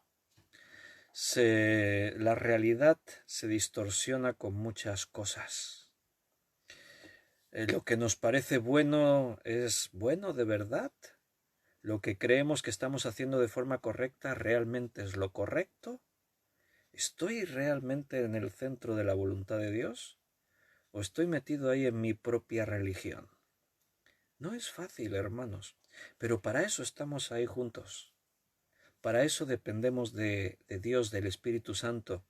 La realidad se distorsiona con muchas cosas. Lo que nos parece bueno es bueno de verdad. Lo que creemos que estamos haciendo de forma correcta realmente es lo correcto. ¿Estoy realmente en el centro de la voluntad de Dios? ¿O estoy metido ahí en mi propia religión? No es fácil, hermanos, pero para eso estamos ahí juntos. Para eso dependemos de Dios, del Espíritu Santo.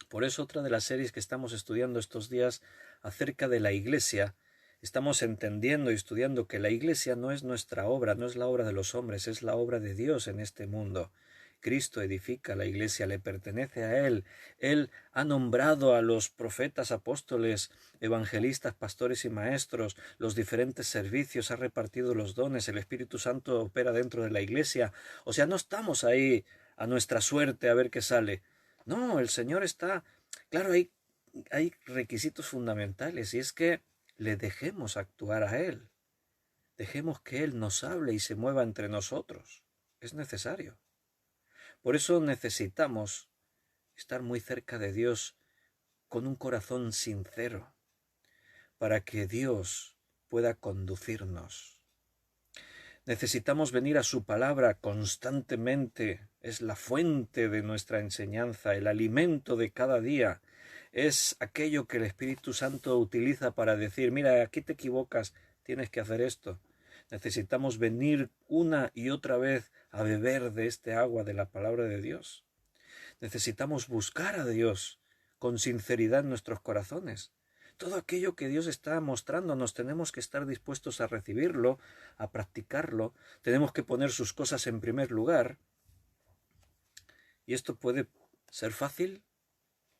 Por eso otra de las series que estamos estudiando estos días acerca de la Iglesia, estamos entendiendo y estudiando que la Iglesia no es nuestra obra, no es la obra de los hombres, es la obra de Dios en este mundo. Cristo edifica la Iglesia, le pertenece a Él. Él ha nombrado a los profetas, apóstoles, evangelistas, pastores y maestros, los diferentes servicios, ha repartido los dones, el Espíritu Santo opera dentro de la Iglesia. O sea, no estamos ahí a nuestra suerte a ver qué sale. No, el Señor está... Claro, hay requisitos fundamentales y es que le dejemos actuar a Él. Dejemos que Él nos hable y se mueva entre nosotros. Es necesario. Por eso necesitamos estar muy cerca de Dios con un corazón sincero, para que Dios pueda conducirnos. Necesitamos venir a su palabra constantemente. Es la fuente de nuestra enseñanza, el alimento de cada día. Es aquello que el Espíritu Santo utiliza para decir, mira, aquí te equivocas, tienes que hacer esto. Necesitamos venir una y otra vez a beber de este agua de la palabra de Dios. Necesitamos buscar a Dios con sinceridad en nuestros corazones. Todo aquello que Dios está mostrándonos tenemos que estar dispuestos a recibirlo, a practicarlo. Tenemos que poner sus cosas en primer lugar. Y esto puede ser fácil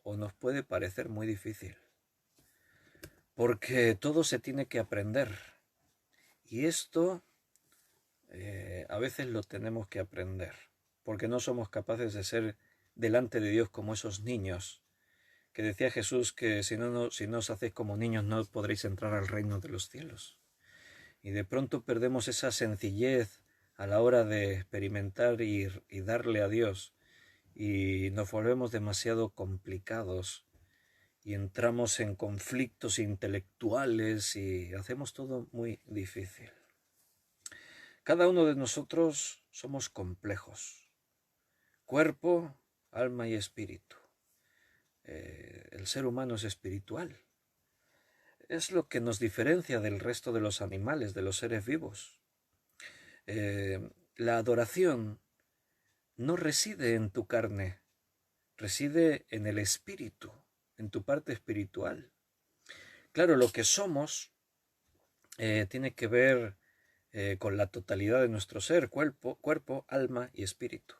o nos puede parecer muy difícil. Porque todo se tiene que aprender. Y esto a veces lo tenemos que aprender. Porque no somos capaces de ser delante de Dios como esos niños. Que decía Jesús que si no os hacéis como niños no podréis entrar al reino de los cielos. Y de pronto perdemos esa sencillez a la hora de experimentar y darle a Dios. Y nos volvemos demasiado complicados. Y entramos en conflictos intelectuales y hacemos todo muy difícil. Cada uno de nosotros somos complejos. Cuerpo, alma y espíritu. El ser humano es espiritual. Es lo que nos diferencia del resto de los animales, de los seres vivos. La adoración no reside en tu carne, reside en el espíritu, en tu parte espiritual. Claro, lo que somos tiene que ver con la totalidad de nuestro ser, cuerpo, alma y espíritu.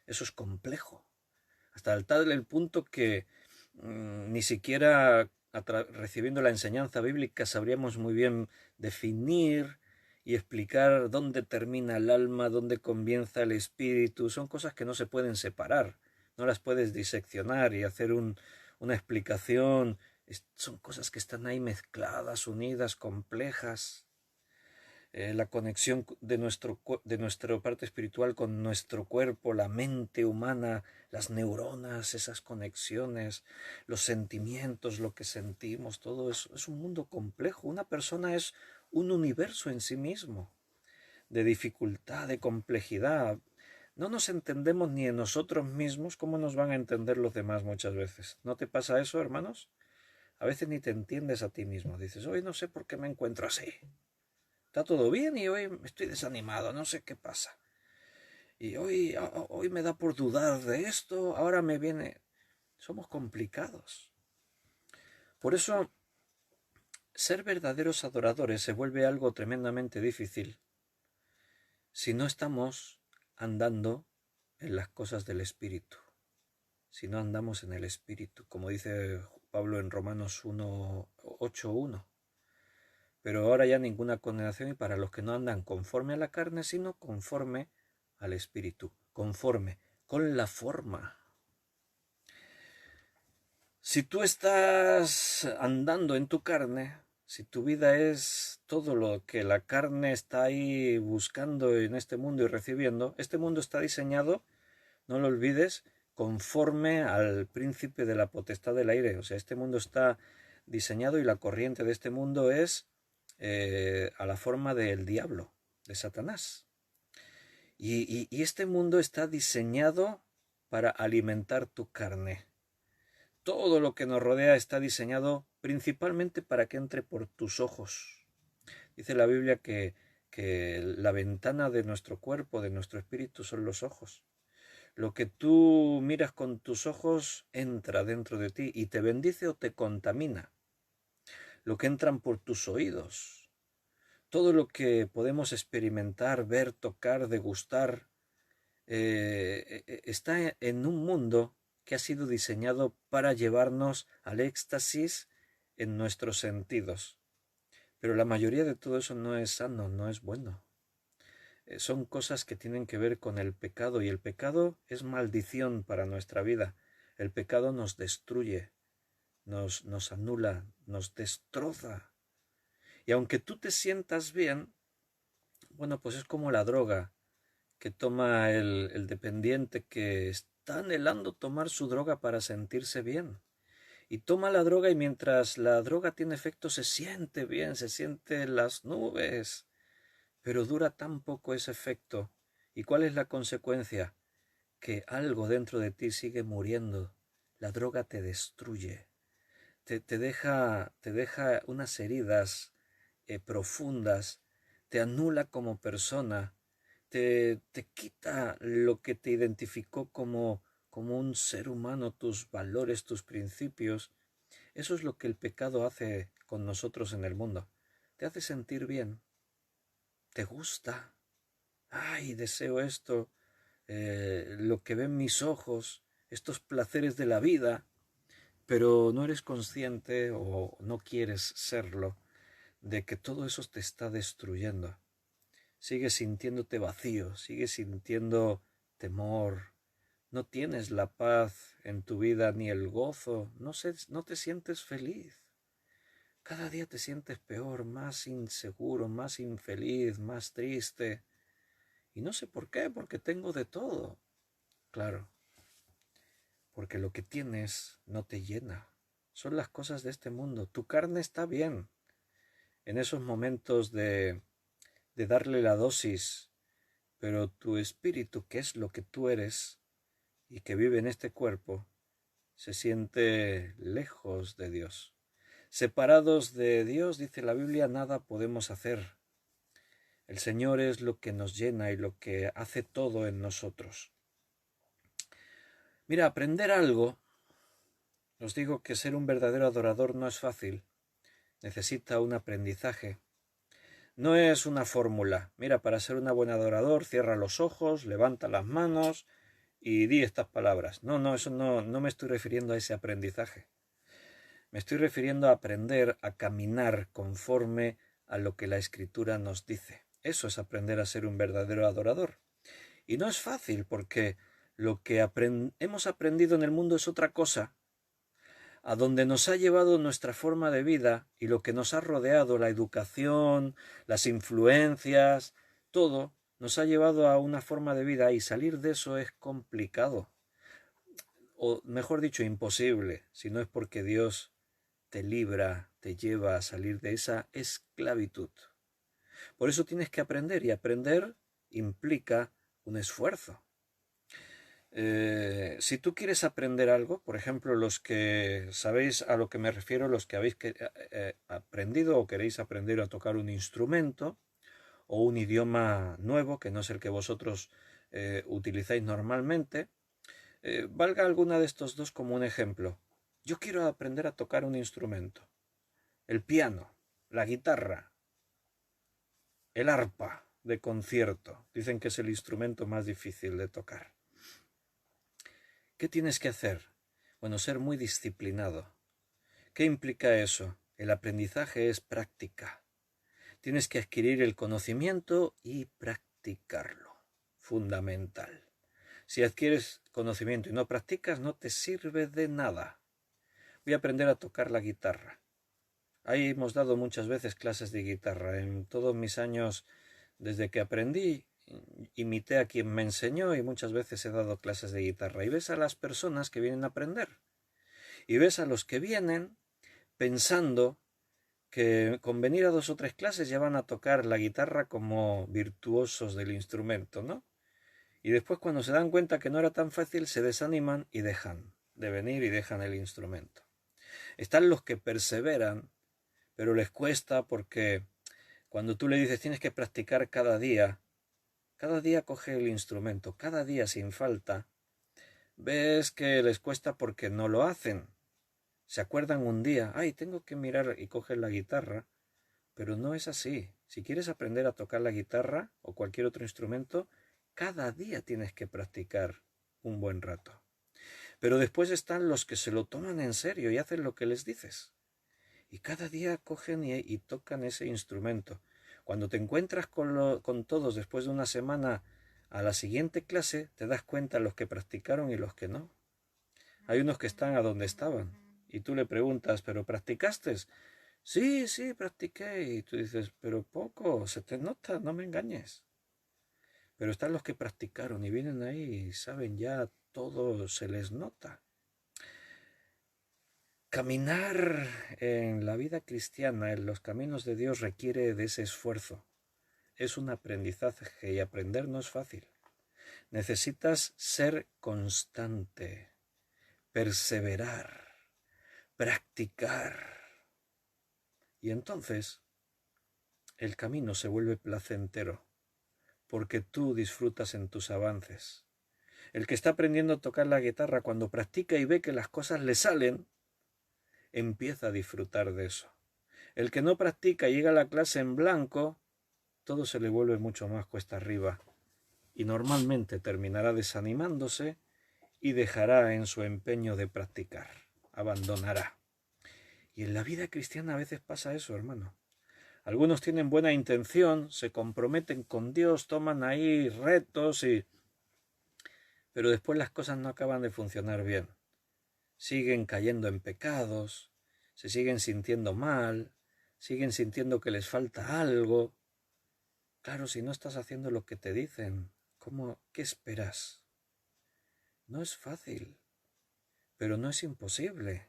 Eso es complejo, hasta el punto que ni siquiera recibiendo la enseñanza bíblica sabríamos muy bien definir y explicar dónde termina el alma, dónde comienza el espíritu. Son cosas que no se pueden separar, no las puedes diseccionar y hacer una explicación. Son cosas que están ahí mezcladas, unidas, complejas. La conexión de nuestra parte espiritual con nuestro cuerpo, la mente humana, las neuronas, esas conexiones, los sentimientos, lo que sentimos, todo eso es un mundo complejo. Una persona es un universo en sí mismo, de dificultad, de complejidad. No nos entendemos ni en nosotros mismos. ¿Cómo nos van a entender los demás muchas veces? ¿No te pasa eso, hermanos? A veces ni te entiendes a ti mismo. Dices, hoy no sé por qué me encuentro así. Está todo bien y hoy estoy desanimado, no sé qué pasa. Y hoy me da por dudar de esto, ahora me viene... Somos complicados. Por eso, ser verdaderos adoradores se vuelve algo tremendamente difícil si no estamos andando en las cosas del Espíritu. Si no andamos en el Espíritu, como dice Pablo en Romanos 8:1. Pero ahora ya ninguna condenación y para los que no andan conforme a la carne, sino conforme al Espíritu, conforme, con la forma. Si tú estás andando en tu carne, si tu vida es todo lo que la carne está ahí buscando en este mundo y recibiendo, este mundo está diseñado, no lo olvides, conforme al príncipe de la potestad del aire. O sea, este mundo está diseñado y la corriente de este mundo es a la forma del diablo, de Satanás. Y este mundo está diseñado para alimentar tu carne. Todo lo que nos rodea está diseñado principalmente para que entre por tus ojos. Dice la Biblia que la ventana de nuestro cuerpo, de nuestro espíritu, son los ojos. Lo que tú miras con tus ojos entra dentro de ti y te bendice o te contamina. Lo que entran por tus oídos. Todo lo que podemos experimentar, ver, tocar, degustar, está en un mundo que ha sido diseñado para llevarnos al éxtasis en nuestros sentidos. Pero la mayoría de todo eso no es sano, no es bueno. Son cosas que tienen que ver con el pecado y el pecado es maldición para nuestra vida. El pecado nos destruye, nos anula, nos destroza. Y aunque tú te sientas bien, bueno, pues es como la droga que toma el dependiente que está anhelando tomar su droga para sentirse bien. Y toma la droga y mientras la droga tiene efecto se siente bien, se siente en las nubes. pero dura tan poco ese efecto. ¿Y cuál es la consecuencia? Que algo dentro de ti sigue muriendo. La droga te destruye, te deja unas heridas profundas, te anula como persona, te quita lo que te identificó como un ser humano, tus valores, tus principios. Eso es lo que el pecado hace con nosotros en el mundo. Te hace sentir bien, te gusta. Ay, deseo esto, lo que ven mis ojos, estos placeres de la vida, pero no eres consciente o no quieres serlo de que todo eso te está destruyendo. Sigues sintiéndote vacío, sigues sintiendo temor, no tienes la paz en tu vida ni el gozo, no te sientes feliz. Cada día te sientes peor, más inseguro, más infeliz, más triste. Y no sé por qué, porque tengo de todo. Claro, porque lo que tienes no te llena. Son las cosas de este mundo. Tu carne está bien. En esos momentos de darle la dosis, pero tu espíritu, que es lo que tú eres y que vive en este cuerpo, se siente lejos de Dios. Separados de Dios, dice la Biblia, nada podemos hacer. El Señor es lo que nos llena y lo que hace todo en nosotros. Mira, aprender algo, os digo que ser un verdadero adorador no es fácil, necesita un aprendizaje. No es una fórmula. Mira, para ser un buen adorador, cierra los ojos, levanta las manos y di estas palabras. No, eso no me estoy refiriendo a ese aprendizaje. Me estoy refiriendo a aprender a caminar conforme a lo que la Escritura nos dice. Eso es aprender a ser un verdadero adorador. Y no es fácil porque lo que hemos aprendido en el mundo es otra cosa. A donde nos ha llevado nuestra forma de vida y lo que nos ha rodeado, la educación, las influencias, todo, nos ha llevado a una forma de vida y salir de eso es complicado. O mejor dicho, imposible, si no es porque Dios te libra, te lleva a salir de esa esclavitud. Por eso tienes que aprender y aprender implica un esfuerzo. Si tú quieres aprender algo, por ejemplo, los que sabéis a lo que me refiero, los que habéis aprendido o queréis aprender a tocar un instrumento o un idioma nuevo que no es el que vosotros utilizáis normalmente, valga alguna de estos dos como un ejemplo. Yo quiero aprender a tocar un instrumento, el piano, la guitarra, el arpa de concierto. Dicen que es el instrumento más difícil de tocar. ¿Qué tienes que hacer? Bueno, ser muy disciplinado. ¿Qué implica eso? El aprendizaje es práctica. Tienes que adquirir el conocimiento y practicarlo. Fundamental. Si adquieres conocimiento y no practicas, no te sirve de nada. Voy a aprender a tocar la guitarra. Ahí hemos dado muchas veces clases de guitarra. En todos mis años, desde que aprendí, imité a quien me enseñó y muchas veces he dado clases de guitarra. Y ves a las personas que vienen a aprender. Y ves a los que vienen pensando que con venir a 2 o 3 clases ya van a tocar la guitarra como virtuosos del instrumento, ¿no? Y después cuando se dan cuenta que no era tan fácil, se desaniman y dejan de venir y dejan el instrumento. Están los que perseveran, pero les cuesta porque cuando tú le dices tienes que practicar cada día coge el instrumento, cada día sin falta, ves que les cuesta porque no lo hacen. Se acuerdan un día, ay, tengo que mirar y coger la guitarra, pero no es así. Si quieres aprender a tocar la guitarra o cualquier otro instrumento, cada día tienes que practicar un buen rato. Pero después están los que se lo toman en serio y hacen lo que les dices. Y cada día cogen y tocan ese instrumento. Cuando te encuentras con todos después de una semana a la siguiente clase, te das cuenta los que practicaron y los que no. Hay unos que están a donde estaban. Y tú le preguntas, ¿pero practicaste? Sí, practiqué. Y tú dices, pero poco, se te nota, no me engañes. Pero están los que practicaron y vienen ahí y saben ya, todo se les nota. Caminar en la vida cristiana, en los caminos de Dios, requiere de ese esfuerzo. es un aprendizaje y aprender no es fácil. Necesitas ser constante, perseverar, practicar. Y entonces el camino se vuelve placentero, porque tú disfrutas en tus avances. El que está aprendiendo a tocar la guitarra, cuando practica y ve que las cosas le salen, empieza a disfrutar de eso. El que no practica y llega a la clase en blanco, todo se le vuelve mucho más cuesta arriba y normalmente terminará desanimándose y dejará en su empeño de practicar, abandonará. Y en la vida cristiana a veces pasa eso, hermano. Algunos tienen buena intención, se comprometen con Dios, toman ahí retos pero después las cosas no acaban de funcionar bien. Siguen cayendo en pecados, se siguen sintiendo mal, siguen sintiendo que les falta algo. Claro, si no estás haciendo lo que te dicen, ¿qué esperas? No es fácil, pero no es imposible.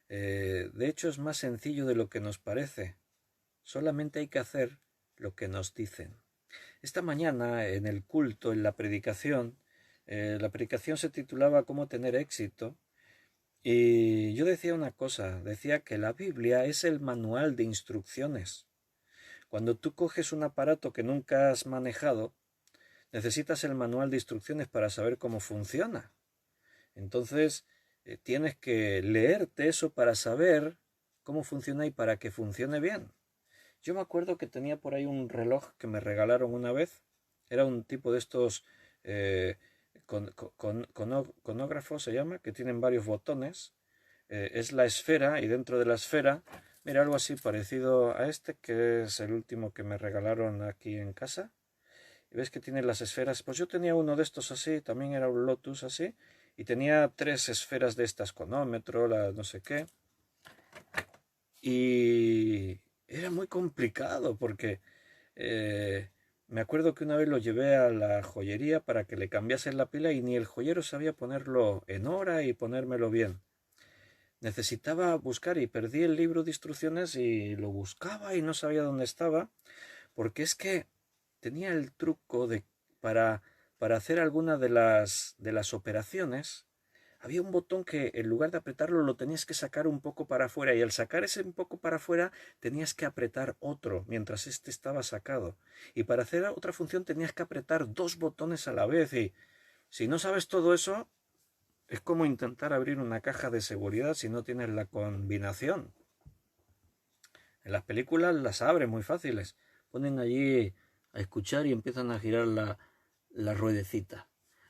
De hecho, es más sencillo de lo que nos parece. Solamente hay que hacer lo que nos dicen. Esta mañana, en el culto, en la predicación se titulaba ¿Cómo tener éxito? Y yo decía una cosa, decía que la Biblia es el manual de instrucciones. Cuando tú coges un aparato que nunca has manejado, necesitas el manual de instrucciones para saber cómo funciona. Entonces, tienes que leerte eso para saber cómo funciona y para que funcione bien. Yo me acuerdo que tenía por ahí un reloj que me regalaron una vez. Era un tipo de estos conógrafos, se llama, que tienen varios botones. Es la esfera y dentro de la esfera, mira, algo así parecido a este, que es el último que me regalaron aquí en casa. Y ves que tiene las esferas. Pues yo tenía uno de estos así, también era un Lotus así, y tenía 3 esferas de estas, conómetro, la no sé qué. Y era muy complicado porque me acuerdo que una vez lo llevé a la joyería para que le cambiasen la pila y ni el joyero sabía ponerlo en hora y ponérmelo bien. Necesitaba buscar y perdí el libro de instrucciones y lo buscaba y no sabía dónde estaba, porque es que tenía el truco para, para hacer alguna de las operaciones. Había un botón que en lugar de apretarlo lo tenías que sacar un poco para afuera y al sacar ese un poco para afuera tenías que apretar otro mientras este estaba sacado. Y para hacer otra función tenías que apretar 2 botones a la vez y si no sabes todo eso es como intentar abrir una caja de seguridad si no tienes la combinación. En las películas las abren muy fáciles. Ponen allí a escuchar y empiezan a girar la ruedecita.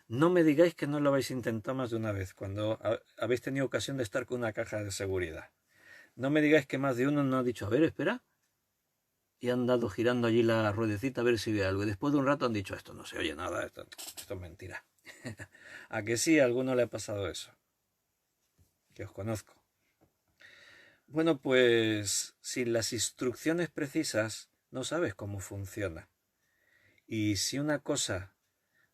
No me digáis que no lo habéis intentado más de una vez cuando habéis tenido ocasión de estar con una caja de seguridad. No me digáis que más de uno no ha dicho, a ver, espera, y han dado girando allí la ruedecita a ver si ve algo. Y después de un rato han dicho, esto no se oye nada, esto es mentira. ¿A que sí a alguno le ha pasado eso? Que os conozco. Bueno, pues sin las instrucciones precisas no sabes cómo funciona. Y si una cosa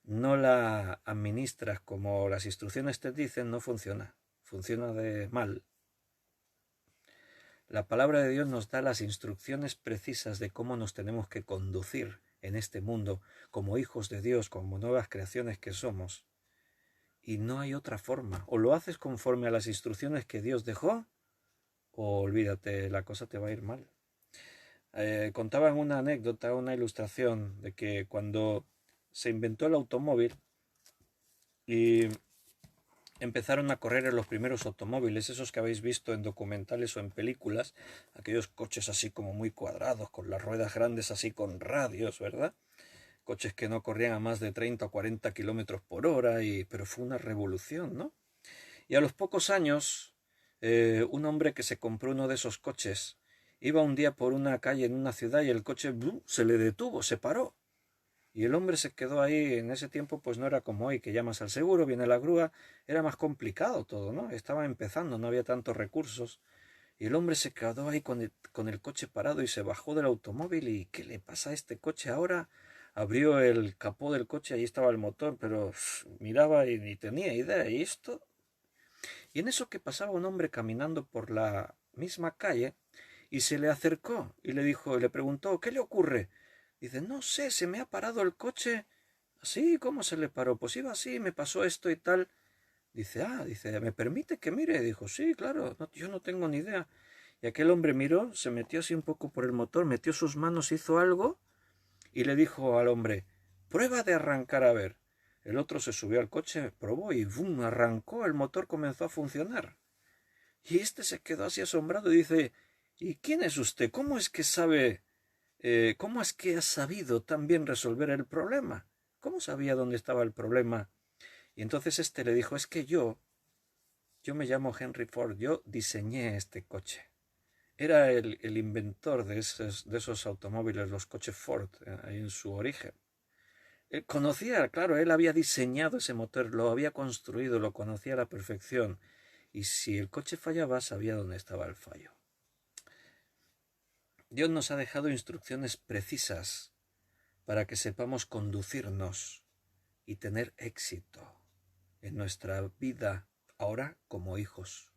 no la administras como las instrucciones te dicen, no funciona. Funciona de mal. La palabra de Dios nos da las instrucciones precisas de cómo nos tenemos que conducir en este mundo como hijos de Dios, como nuevas creaciones que somos. Y no hay otra forma. O lo haces conforme a las instrucciones que Dios dejó, o olvídate, la cosa te va a ir mal. Contaban una anécdota, una ilustración de que cuando se inventó el automóvil y empezaron a correr en los primeros automóviles, esos que habéis visto en documentales o en películas, aquellos coches así como muy cuadrados, con las ruedas grandes así con radios, ¿verdad? Coches que no corrían a más de 30 o 40 kilómetros por hora, pero fue una revolución, ¿no? Y a los pocos años, un hombre que se compró uno de esos coches iba un día por una calle en una ciudad y el coche se le detuvo, se paró. Y el hombre se quedó ahí. En ese tiempo pues no era como hoy, que llamas al seguro, viene la grúa, era más complicado todo, ¿no? Estaba empezando, no había tantos recursos. Y el hombre se quedó ahí con el coche parado y se bajó del automóvil. ¿Y qué le pasa a este coche ahora? Abrió el capó del coche, ahí estaba el motor, pero miraba y ni tenía idea. ¿Y esto? Y en eso que pasaba un hombre caminando por la misma calle y se le acercó y le dijo, le preguntó, ¿qué le ocurre? Dice, no sé, se me ha parado el coche. ¿Así? ¿Cómo se le paró? Pues iba así, me pasó esto y tal. Dice, ¿me permite que mire? Dijo, sí, claro, yo no tengo ni idea. Y aquel hombre miró, se metió así un poco por el motor, metió sus manos, hizo algo y le dijo al hombre, prueba de arrancar a ver. El otro se subió al coche, probó y ¡bum! Arrancó, el motor comenzó a funcionar. Y este se quedó así asombrado y dice, ¿y quién es usted? ¿Cómo es que sabe, cómo es que ha sabido tan bien resolver el problema? ¿Cómo sabía dónde estaba el problema? Y entonces este le dijo, es que yo me llamo Henry Ford, yo diseñé este coche. Era el inventor de esos automóviles, los coches Ford, ahí en su origen. Él conocía, claro, él había diseñado ese motor, lo había construido, lo conocía a la perfección. Y si el coche fallaba, sabía dónde estaba el fallo. Dios nos ha dejado instrucciones precisas para que sepamos conducirnos y tener éxito en nuestra vida ahora como hijos.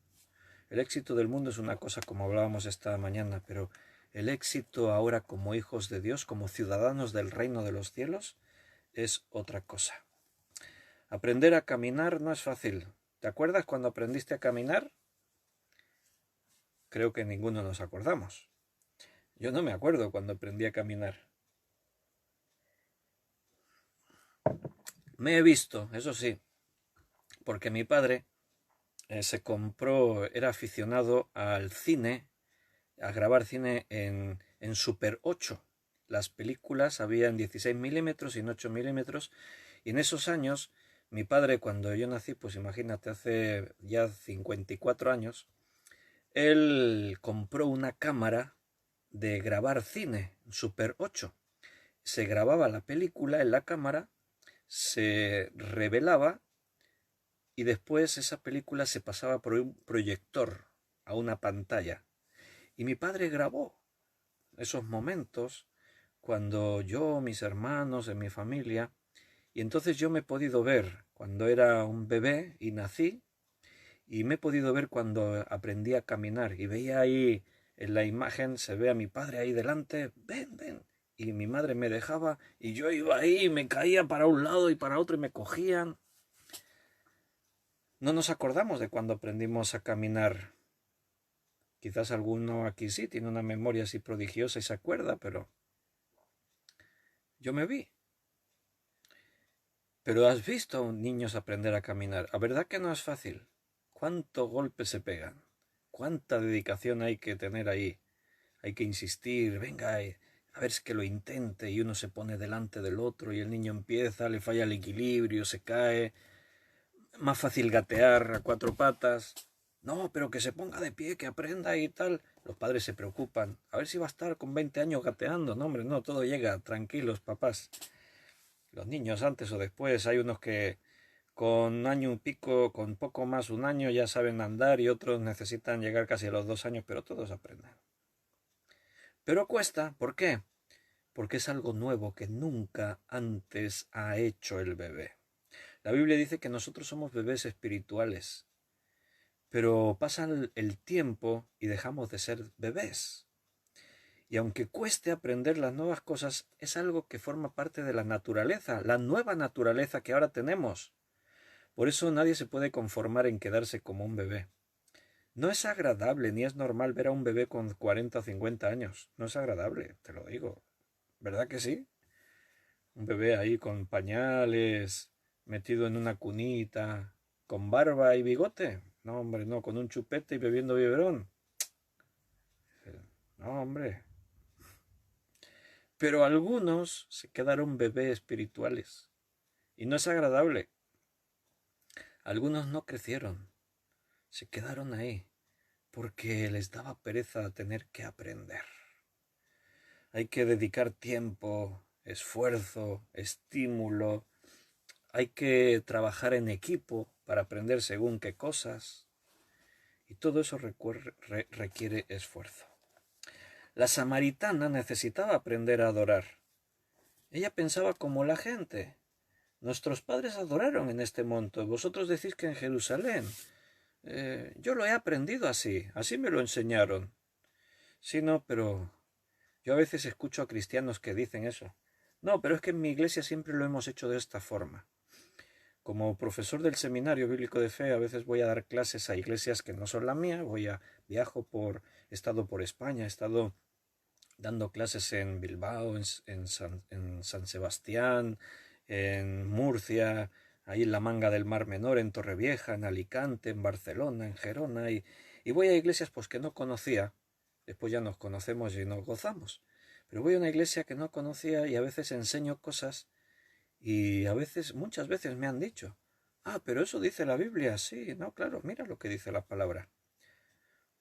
El éxito del mundo es una cosa, como hablábamos esta mañana, pero el éxito ahora como hijos de Dios, como ciudadanos del reino de los cielos, es otra cosa. Aprender a caminar no es fácil. ¿Te acuerdas cuando aprendiste a caminar? Creo que ninguno nos acordamos. Yo no me acuerdo cuando aprendí a caminar. Me he visto, eso sí, porque mi padre se compró, era aficionado al cine, a grabar cine en Super 8. Las películas había en 16 milímetros y en 8 milímetros. Y en esos años, mi padre, cuando yo nací, pues imagínate, hace ya 54 años, él compró una cámara de grabar cine, Super 8. Se grababa la película en la cámara, se revelaba y después esa película se pasaba por un proyector a una pantalla. Y mi padre grabó esos momentos cuando yo, mis hermanos, en mi familia, y entonces yo me he podido ver cuando era un bebé y nací, y me he podido ver cuando aprendí a caminar, y veía ahí en la imagen, se ve a mi padre ahí delante, ven, ven, y mi madre me dejaba, y yo iba ahí, y me caía para un lado y para otro, y me cogían. No nos acordamos de cuando aprendimos a caminar. Quizás alguno aquí sí tiene una memoria así prodigiosa y se acuerda, pero yo me vi. Pero has visto a niños aprender a caminar. ¿A verdad que no es fácil? ¿Cuántos golpes se pegan? ¿Cuánta dedicación hay que tener ahí? Hay que insistir, venga, a ver si que lo intente, y uno se pone delante del otro y el niño empieza, le falla el equilibrio, se cae. Más fácil gatear a cuatro patas. No, pero que se ponga de pie, que aprenda y tal. Los padres se preocupan. A ver si va a estar con 20 años gateando. No, hombre, no, todo llega. Tranquilos, papás. Los niños antes o después, hay unos que con un año y pico, con poco más un año ya saben andar y otros necesitan llegar casi a los 2 años, pero todos aprenden. Pero cuesta, ¿por qué? Porque es algo nuevo que nunca antes ha hecho el bebé. La Biblia dice que nosotros somos bebés espirituales, pero pasa el tiempo y dejamos de ser bebés. Y aunque cueste aprender las nuevas cosas, es algo que forma parte de la naturaleza, la nueva naturaleza que ahora tenemos. Por eso nadie se puede conformar en quedarse como un bebé. No es agradable ni es normal ver a un bebé con 40 o 50 años. No es agradable, te lo digo. ¿Verdad que sí? Un bebé ahí con pañales, metido en una cunita, con barba y bigote. No, hombre, no, con un chupete y bebiendo biberón. No, hombre. Pero algunos se quedaron bebés espirituales. Y no es agradable. Algunos no crecieron. Se quedaron ahí. Porque les daba pereza tener que aprender. Hay que dedicar tiempo, esfuerzo, estímulo. Hay que trabajar en equipo para aprender según qué cosas. Y todo eso requiere esfuerzo. La samaritana necesitaba aprender a adorar. Ella pensaba como la gente. Nuestros padres adoraron en este monte. Vosotros decís que en Jerusalén. Yo lo he aprendido así. Así me lo enseñaron. Sí, no, pero Yo a veces escucho a cristianos que dicen eso. No, pero es que en mi iglesia siempre lo hemos hecho de esta forma. Como profesor del Seminario Bíblico de Fe, a veces voy a dar clases a iglesias que no son la mía, he estado por España, he estado dando clases en Bilbao, en San Sebastián, en Murcia, ahí en la Manga del Mar Menor, en Torrevieja, en Alicante, en Barcelona, en Gerona, y voy a iglesias pues que no conocía, después ya nos conocemos y nos gozamos, pero voy a una iglesia que no conocía y a veces enseño cosas y muchas veces me han dicho, ah, pero eso dice la Biblia, sí, no, claro, mira lo que dice la palabra.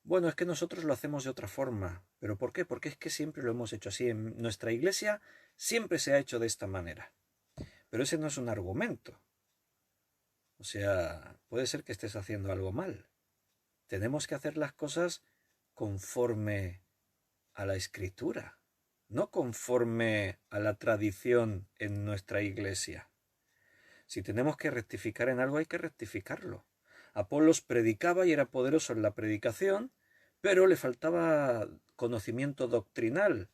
Bueno, es que nosotros lo hacemos de otra forma. ¿Pero por qué? Porque es que siempre lo hemos hecho así. En nuestra iglesia siempre se ha hecho de esta manera. Pero ese no es un argumento. O sea, puede ser que estés haciendo algo mal. Tenemos que hacer las cosas conforme a la escritura, no conforme a la tradición en nuestra iglesia. Si tenemos que rectificar en algo, hay que rectificarlo. Apolos predicaba y era poderoso en la predicación, pero le faltaba conocimiento doctrinal.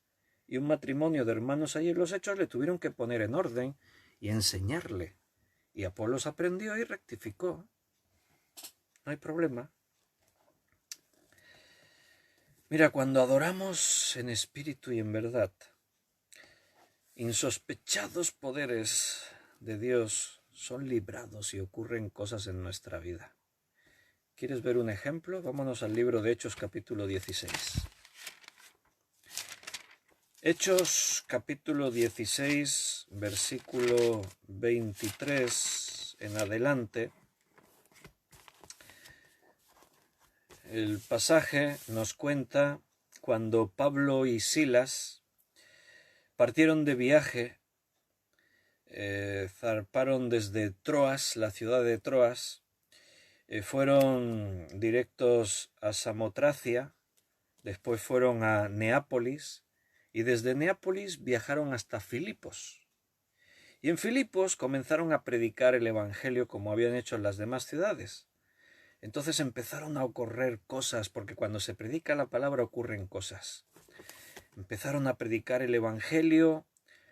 Y un matrimonio de hermanos ahí en los Hechos le tuvieron que poner en orden y enseñarle. Y Apolos aprendió y rectificó. No hay problema. Mira, cuando adoramos en espíritu y en verdad, insospechados poderes de Dios son librados y ocurren cosas en nuestra vida. ¿Quieres ver un ejemplo? Vámonos al libro de Hechos capítulo 16. Hechos capítulo 16, versículo 23 en adelante. El pasaje nos cuenta cuando Pablo y Silas partieron de viaje, zarparon desde Troas, la ciudad de Troas, fueron directos a Samotracia, después fueron a Neápolis y desde Neápolis viajaron hasta Filipos. Y en Filipos comenzaron a predicar el evangelio como habían hecho en las demás ciudades. Entonces empezaron a ocurrir cosas, porque cuando se predica la palabra ocurren cosas. Empezaron a predicar el evangelio,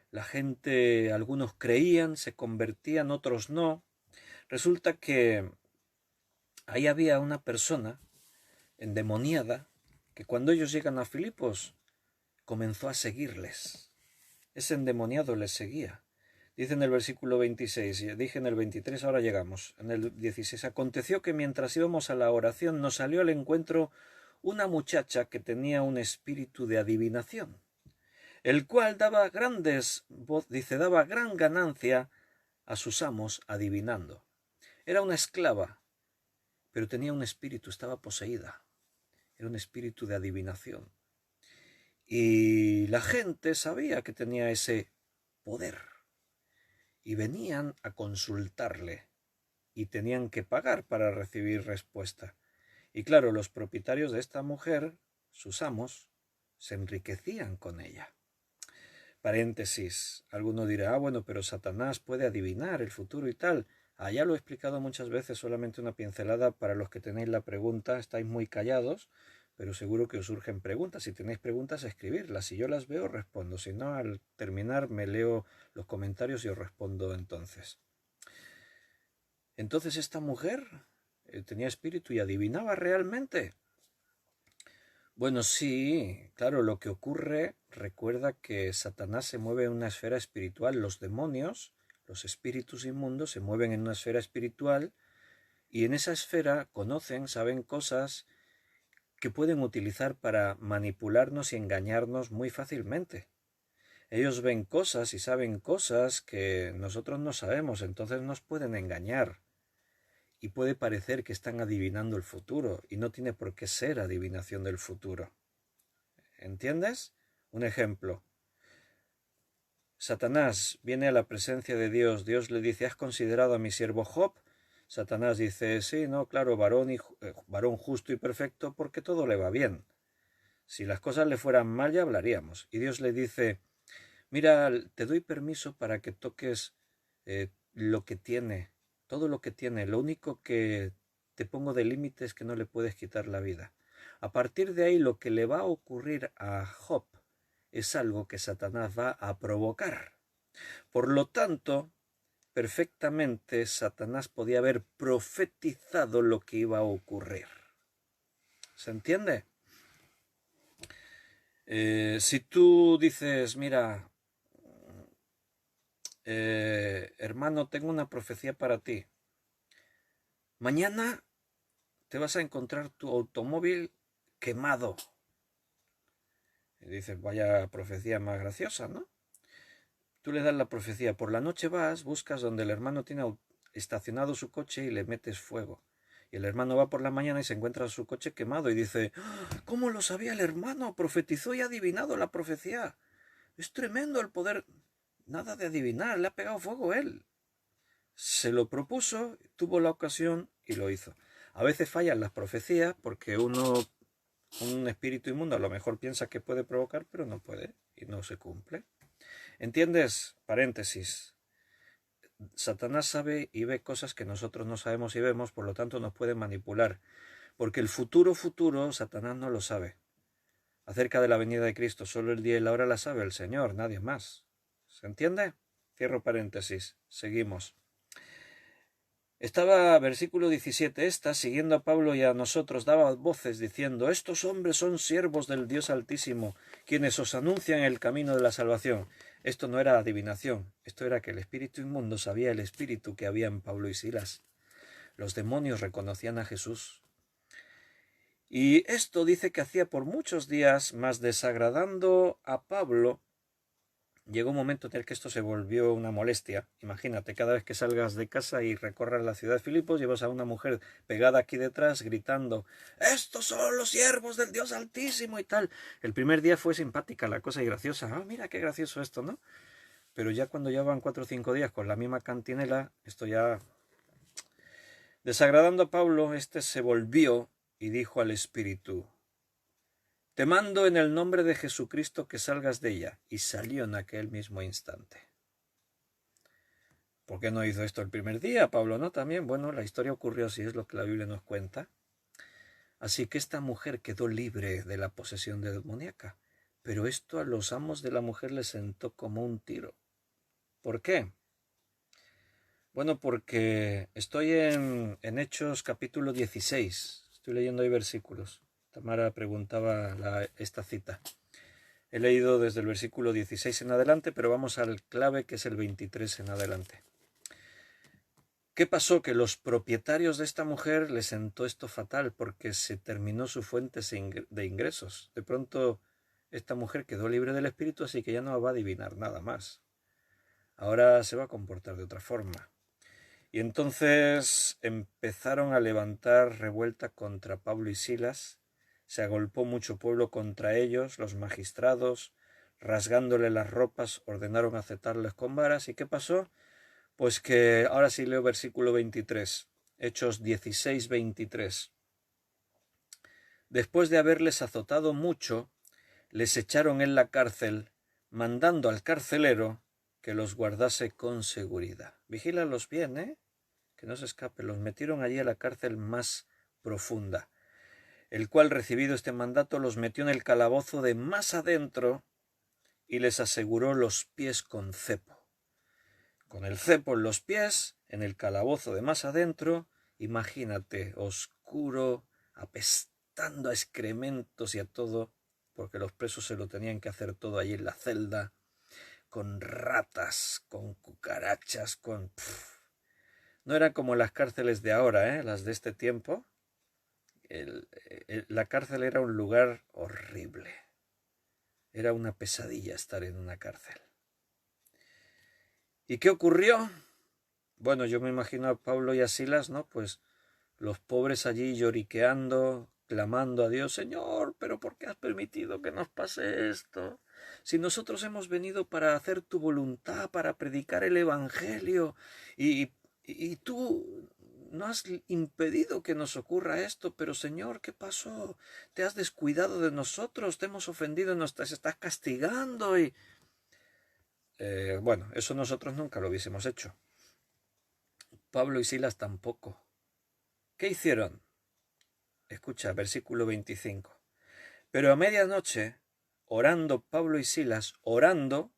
la gente, algunos creían, se convertían, otros no. Resulta que ahí había una persona endemoniada que cuando ellos llegan a Filipos comenzó a seguirles. Ese endemoniado les seguía. Dice en el versículo 26, dije en el 23, ahora llegamos. En el 16, aconteció que mientras íbamos a la oración nos salió al encuentro una muchacha que tenía un espíritu de adivinación, el cual daba gran ganancia a sus amos adivinando. Era una esclava, pero tenía un espíritu, estaba poseída. Era un espíritu de adivinación. Y la gente sabía que tenía ese poder. Y venían a consultarle. Y tenían que pagar para recibir respuesta. Y claro, los propietarios de esta mujer, sus amos, se enriquecían con ella. Paréntesis. Alguno dirá, bueno, pero Satanás puede adivinar el futuro y tal. Ya lo he explicado muchas veces, solamente una pincelada para los que tenéis la pregunta. Estáis muy callados, pero seguro que os surgen preguntas. Si tenéis preguntas, escribirlas. Si yo las veo, respondo. Si no, al terminar me leo los comentarios y os respondo entonces. Entonces esta mujer tenía espíritu y adivinaba realmente. Bueno, sí, claro, lo que ocurre, recuerda que Satanás se mueve en una esfera espiritual, los demonios, los espíritus inmundos se mueven en una esfera espiritual y en esa esfera conocen, saben cosas que pueden utilizar para manipularnos y engañarnos muy fácilmente. Ellos ven cosas y saben cosas que nosotros no sabemos, entonces nos pueden engañar. Y puede parecer que están adivinando el futuro, y no tiene por qué ser adivinación del futuro. ¿Entiendes? Un ejemplo. Satanás viene a la presencia de Dios. Dios le dice, ¿has considerado a mi siervo Job? Satanás dice, sí, no, claro, varón justo y perfecto, porque todo le va bien. Si las cosas le fueran mal, ya hablaríamos. Y Dios le dice, mira, te doy permiso para que toques lo que tiene, todo lo que tiene. Lo único que te pongo de límite es que no le puedes quitar la vida. A partir de ahí, lo que le va a ocurrir a Job es algo que Satanás va a provocar. Por lo tanto, perfectamente Satanás podía haber profetizado lo que iba a ocurrir. ¿Se entiende? Si tú dices, mira, hermano, tengo una profecía para ti. Mañana te vas a encontrar tu automóvil quemado. Y dices, vaya profecía más graciosa, ¿no? Tú le das la profecía, por la noche vas, buscas donde el hermano tiene estacionado su coche y le metes fuego. Y el hermano va por la mañana y se encuentra su coche quemado y dice, ¿cómo lo sabía el hermano? Profetizó y ha adivinado la profecía. Es tremendo el poder. Nada de adivinar, le ha pegado fuego él. Se lo propuso, tuvo la ocasión y lo hizo. A veces fallan las profecías porque un espíritu inmundo a lo mejor piensa que puede provocar, pero no puede y no se cumple. ¿Entiendes? Paréntesis. Satanás sabe y ve cosas que nosotros no sabemos y vemos, por lo tanto nos puede manipular. Porque el futuro, Satanás no lo sabe. Acerca de la venida de Cristo, solo el día y la hora la sabe el Señor, nadie más. ¿Se entiende? Cierro paréntesis. Seguimos. Estaba, versículo 17, siguiendo a Pablo y a nosotros, daba voces diciendo, estos hombres son siervos del Dios Altísimo, quienes os anuncian el camino de la salvación. Esto no era adivinación, esto era que el espíritu inmundo sabía el espíritu que había en Pablo y Silas. Los demonios reconocían a Jesús. Y esto dice que hacía por muchos días, mas desagradando a Pablo, llegó un momento en el que esto se volvió una molestia. Imagínate, cada vez que salgas de casa y recorras la ciudad de Filipos, llevas a una mujer pegada aquí detrás gritando, estos son los siervos del Dios Altísimo y tal. El primer día fue simpática la cosa y graciosa. Mira qué gracioso esto, ¿no? Pero ya cuando llevan 4 o 5 días con la misma cantinela, esto ya... Desagradando a Pablo, se volvió y dijo al espíritu, te mando en el nombre de Jesucristo que salgas de ella. Y salió en aquel mismo instante. ¿Por qué no hizo esto el primer día, Pablo? ¿No? También, bueno, la historia ocurrió así, es lo que la Biblia nos cuenta. Así que esta mujer quedó libre de la posesión demoníaca. Pero esto a los amos de la mujer les sentó como un tiro. ¿Por qué? Bueno, porque estoy en Hechos capítulo 16. Estoy leyendo ahí versículos. Tamara preguntaba esta cita. He leído desde el versículo 16 en adelante, pero vamos al clave que es el 23 en adelante. ¿Qué pasó? Que los propietarios de esta mujer les sentó esto fatal porque se terminó su fuente de ingresos. De pronto esta mujer quedó libre del espíritu, así que ya no va a adivinar nada más. Ahora se va a comportar de otra forma. Y entonces empezaron a levantar revuelta contra Pablo y Silas. Se agolpó mucho pueblo contra ellos, los magistrados, rasgándole las ropas, ordenaron azotarles con varas. ¿Y qué pasó? Pues que ahora sí leo versículo 23, Hechos 16, 23. Después de haberles azotado mucho, les echaron en la cárcel, mandando al carcelero que los guardase con seguridad. Vigílalos bien, que no se escape. Los metieron allí a la cárcel más profunda, el cual, recibido este mandato, los metió en el calabozo de más adentro y les aseguró los pies con cepo. Con el cepo en los pies, en el calabozo de más adentro, imagínate, oscuro, apestando a excrementos y a todo, porque los presos se lo tenían que hacer todo allí en la celda, con ratas, con cucarachas, con... No eran como las cárceles de ahora, las de este tiempo. La cárcel era un lugar horrible. Era una pesadilla estar en una cárcel. ¿Y qué ocurrió? Bueno, yo me imagino a Pablo y a Silas, ¿no? Pues los pobres allí lloriqueando, clamando a Dios, Señor, pero ¿por qué has permitido que nos pase esto? Si nosotros hemos venido para hacer tu voluntad, para predicar el Evangelio, y tú no has impedido que nos ocurra esto, pero Señor, ¿qué pasó? Te has descuidado de nosotros, te hemos ofendido, nos estás castigando y... bueno, eso nosotros nunca lo hubiésemos hecho. Pablo y Silas tampoco. ¿Qué hicieron? Escucha, versículo 25. Pero a medianoche orando Pablo y Silas, orando,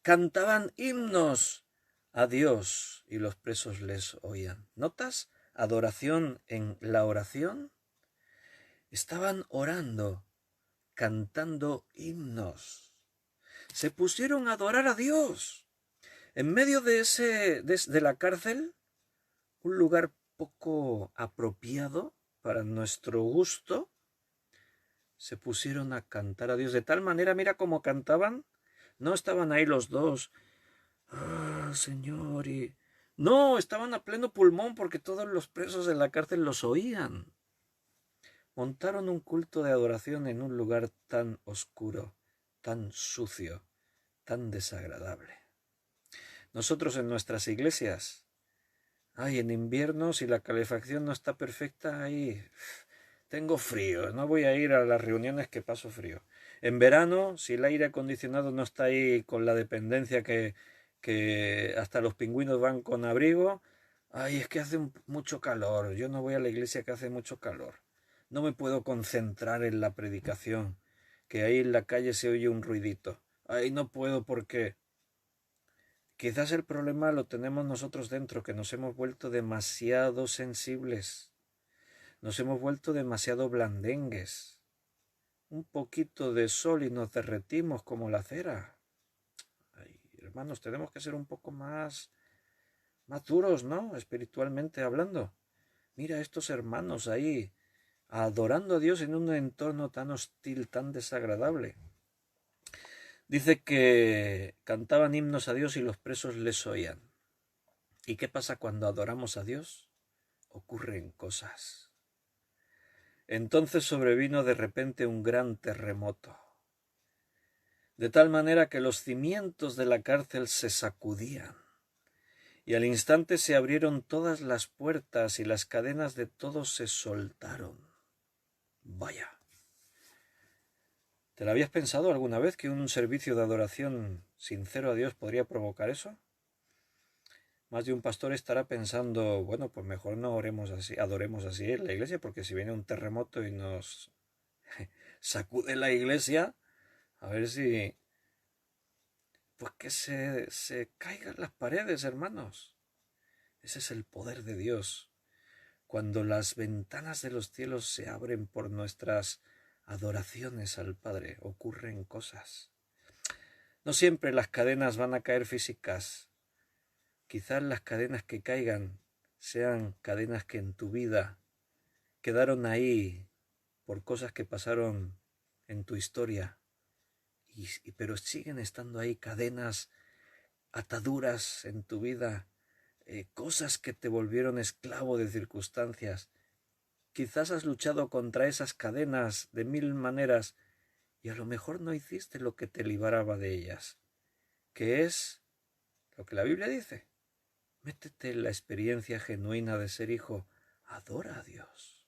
cantaban himnos a Dios y los presos les oían. ¿Notas adoración en la oración? Estaban orando, cantando himnos. Se pusieron a adorar a Dios. En medio de la cárcel, un lugar poco apropiado para nuestro gusto, se pusieron a cantar a Dios de tal manera, mira cómo cantaban. No estaban ahí los dos, Señor, y no, estaban a pleno pulmón porque todos los presos de la cárcel los oían. Montaron un culto de adoración en un lugar tan oscuro, tan sucio, tan desagradable. Nosotros en nuestras iglesias, en invierno, si la calefacción no está perfecta, tengo frío, no voy a ir a las reuniones que paso frío. En verano, si el aire acondicionado no está ahí con la dependencia que hasta los pingüinos van con abrigo, es que hace mucho calor, yo no voy a la iglesia que hace mucho calor. No me puedo concentrar en la predicación, que ahí en la calle se oye un ruidito. No puedo porque quizás el problema lo tenemos nosotros dentro, que nos hemos vuelto demasiado sensibles. Nos hemos vuelto demasiado blandengues. Un poquito de sol y nos derretimos como la cera. Hermanos, tenemos que ser un poco más duros, ¿no? Espiritualmente hablando. Mira a estos hermanos ahí, adorando a Dios en un entorno tan hostil, tan desagradable. Dice que cantaban himnos a Dios y los presos les oían. ¿Y qué pasa cuando adoramos a Dios? Ocurren cosas. Entonces sobrevino de repente un gran terremoto, de tal manera que los cimientos de la cárcel se sacudían, y al instante se abrieron todas las puertas y las cadenas de todos se soltaron. Vaya. ¿Te lo habías pensado alguna vez que un servicio de adoración sincero a Dios podría provocar eso? Más de un pastor estará pensando, bueno, pues mejor no oremos así, adoremos así en la iglesia, porque si viene un terremoto y nos sacude la iglesia, a ver si, pues que se caigan las paredes, hermanos. Ese es el poder de Dios. Cuando las ventanas de los cielos se abren por nuestras adoraciones al Padre, ocurren cosas. No siempre las cadenas van a caer físicas. Quizás las cadenas que caigan sean cadenas que en tu vida quedaron ahí por cosas que pasaron en tu historia, pero siguen estando ahí cadenas, ataduras en tu vida, cosas que te volvieron esclavo de circunstancias. Quizás has luchado contra esas cadenas de 1000 maneras y a lo mejor no hiciste lo que te libraba de ellas, que es lo que la Biblia dice. Métete en la experiencia genuina de ser hijo. Adora a Dios.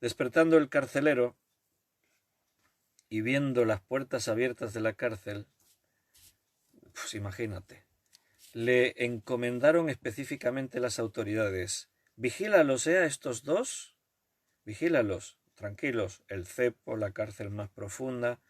Despertando el carcelero y viendo las puertas abiertas de la cárcel, pues imagínate, le encomendaron específicamente las autoridades. Vigílalos, a estos dos. Vigílalos, tranquilos. El cepo, la cárcel más profunda.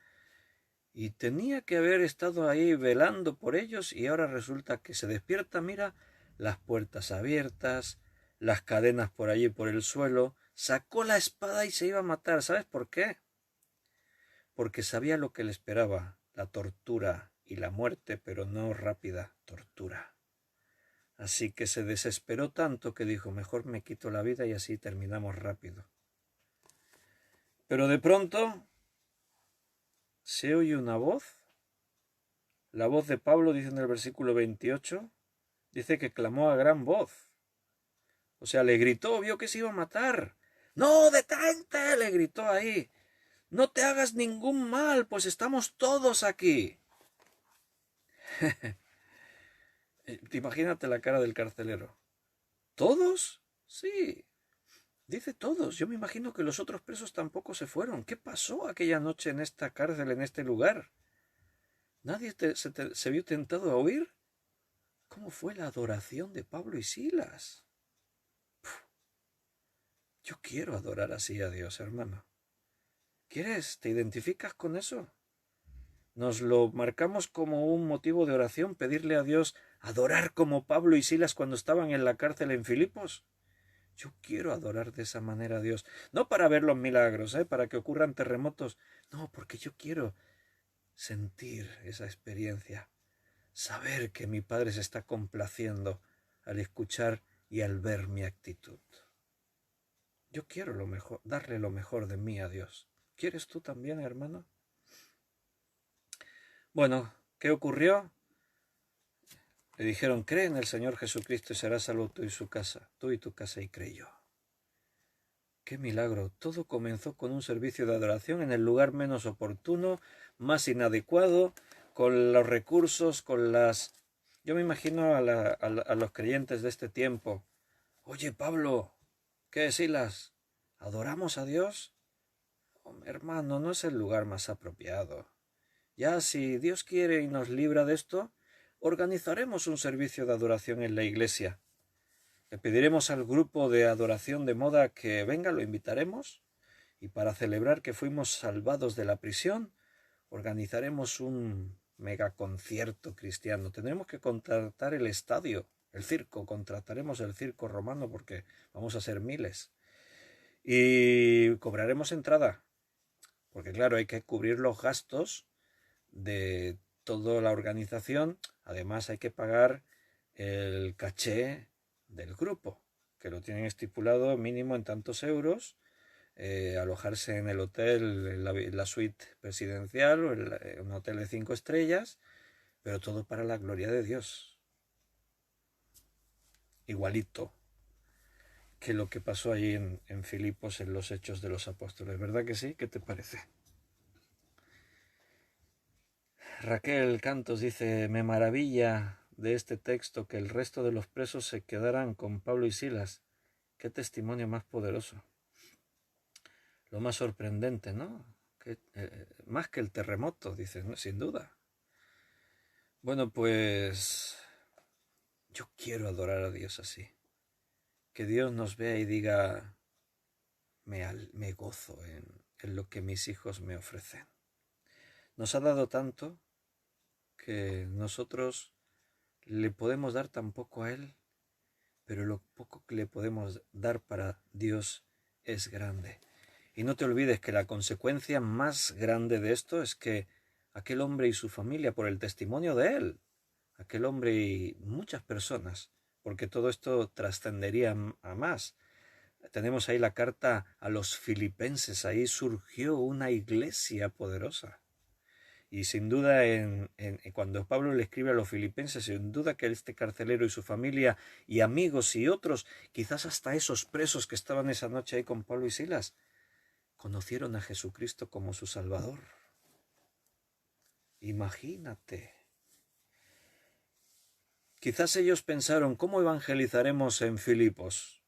Y tenía que haber estado ahí velando por ellos y ahora resulta que se despierta, mira, las puertas abiertas, las cadenas por allí por el suelo, sacó la espada y se iba a matar. ¿Sabes por qué? Porque sabía lo que le esperaba, la tortura y la muerte, pero no rápida, tortura. Así que se desesperó tanto que dijo, mejor me quito la vida y así terminamos rápido. Pero de pronto se oye una voz. La voz de Pablo, dice en el versículo 28, dice que clamó a gran voz. O sea, le gritó, vio que se iba a matar. ¡No, detente!, le gritó ahí. No te hagas ningún mal, pues estamos todos aquí. Imagínate la cara del carcelero. ¿Todos? Sí. Dice todos. Yo me imagino que los otros presos tampoco se fueron. ¿Qué pasó aquella noche en esta cárcel, en este lugar? ¿Nadie se vio tentado a huir? ¿Cómo fue la adoración de Pablo y Silas? Yo quiero adorar así a Dios, hermano. ¿Quieres? ¿Te identificas con eso? Nos lo marcamos como un motivo de oración, pedirle a Dios adorar como Pablo y Silas cuando estaban en la cárcel en Filipos. Yo quiero adorar de esa manera a Dios, no para ver los milagros, para que ocurran terremotos, no, porque yo quiero sentir esa experiencia, saber que mi Padre se está complaciendo al escuchar y al ver mi actitud. Yo quiero lo mejor, darle lo mejor de mí a Dios. ¿Quieres tú también, hermano? Bueno, ¿qué ocurrió? Le dijeron, cree en el Señor Jesucristo y serás salvo tú y tu casa, y creyó. ¡Qué milagro! Todo comenzó con un servicio de adoración en el lugar menos oportuno, más inadecuado, con los recursos, con las... Yo me imagino a los creyentes de este tiempo. Oye, Pablo, ¿qué Silas? ¿Adoramos a Dios? Oh, hermano, no es el lugar más apropiado. Ya si Dios quiere y nos libra de esto, organizaremos un servicio de adoración en la iglesia. Le pediremos al grupo de adoración de moda que venga, lo invitaremos, y para celebrar que fuimos salvados de la prisión, organizaremos un megaconcierto cristiano. Tendremos que contratar el estadio, el circo, contrataremos el circo romano porque vamos a ser miles. Y cobraremos entrada, porque claro, hay que cubrir los gastos de toda la organización. Además hay que pagar el caché del grupo, que lo tienen estipulado mínimo en tantos euros, alojarse en el hotel, en la suite presidencial o en un hotel de 5 estrellas, pero todo para la gloria de Dios. Igualito que lo que pasó ahí en Filipos en los Hechos de los Apóstoles. ¿Verdad que sí? ¿Qué te parece? Raquel Cantos dice, me maravilla de este texto que el resto de los presos se quedaran con Pablo y Silas. Qué testimonio más poderoso. Lo más sorprendente, ¿no? Más que el terremoto, dice, ¿no? Sin duda. Bueno, pues yo quiero adorar a Dios así. Que Dios nos vea y diga, me gozo en lo que mis hijos me ofrecen. Nos ha dado tanto que nosotros le podemos dar tan poco a Él, pero lo poco que le podemos dar para Dios es grande. Y no te olvides que la consecuencia más grande de esto es que aquel hombre y su familia, por el testimonio de él, aquel hombre y muchas personas, porque todo esto trascendería a más. Tenemos ahí la carta a los filipenses, ahí surgió una iglesia poderosa. Y sin duda, cuando Pablo le escribe a los filipenses, sin duda que este carcelero y su familia y amigos y otros, quizás hasta esos presos que estaban esa noche ahí con Pablo y Silas, conocieron a Jesucristo como su Salvador. Imagínate. Quizás ellos pensaron, ¿cómo evangelizaremos en Filipos?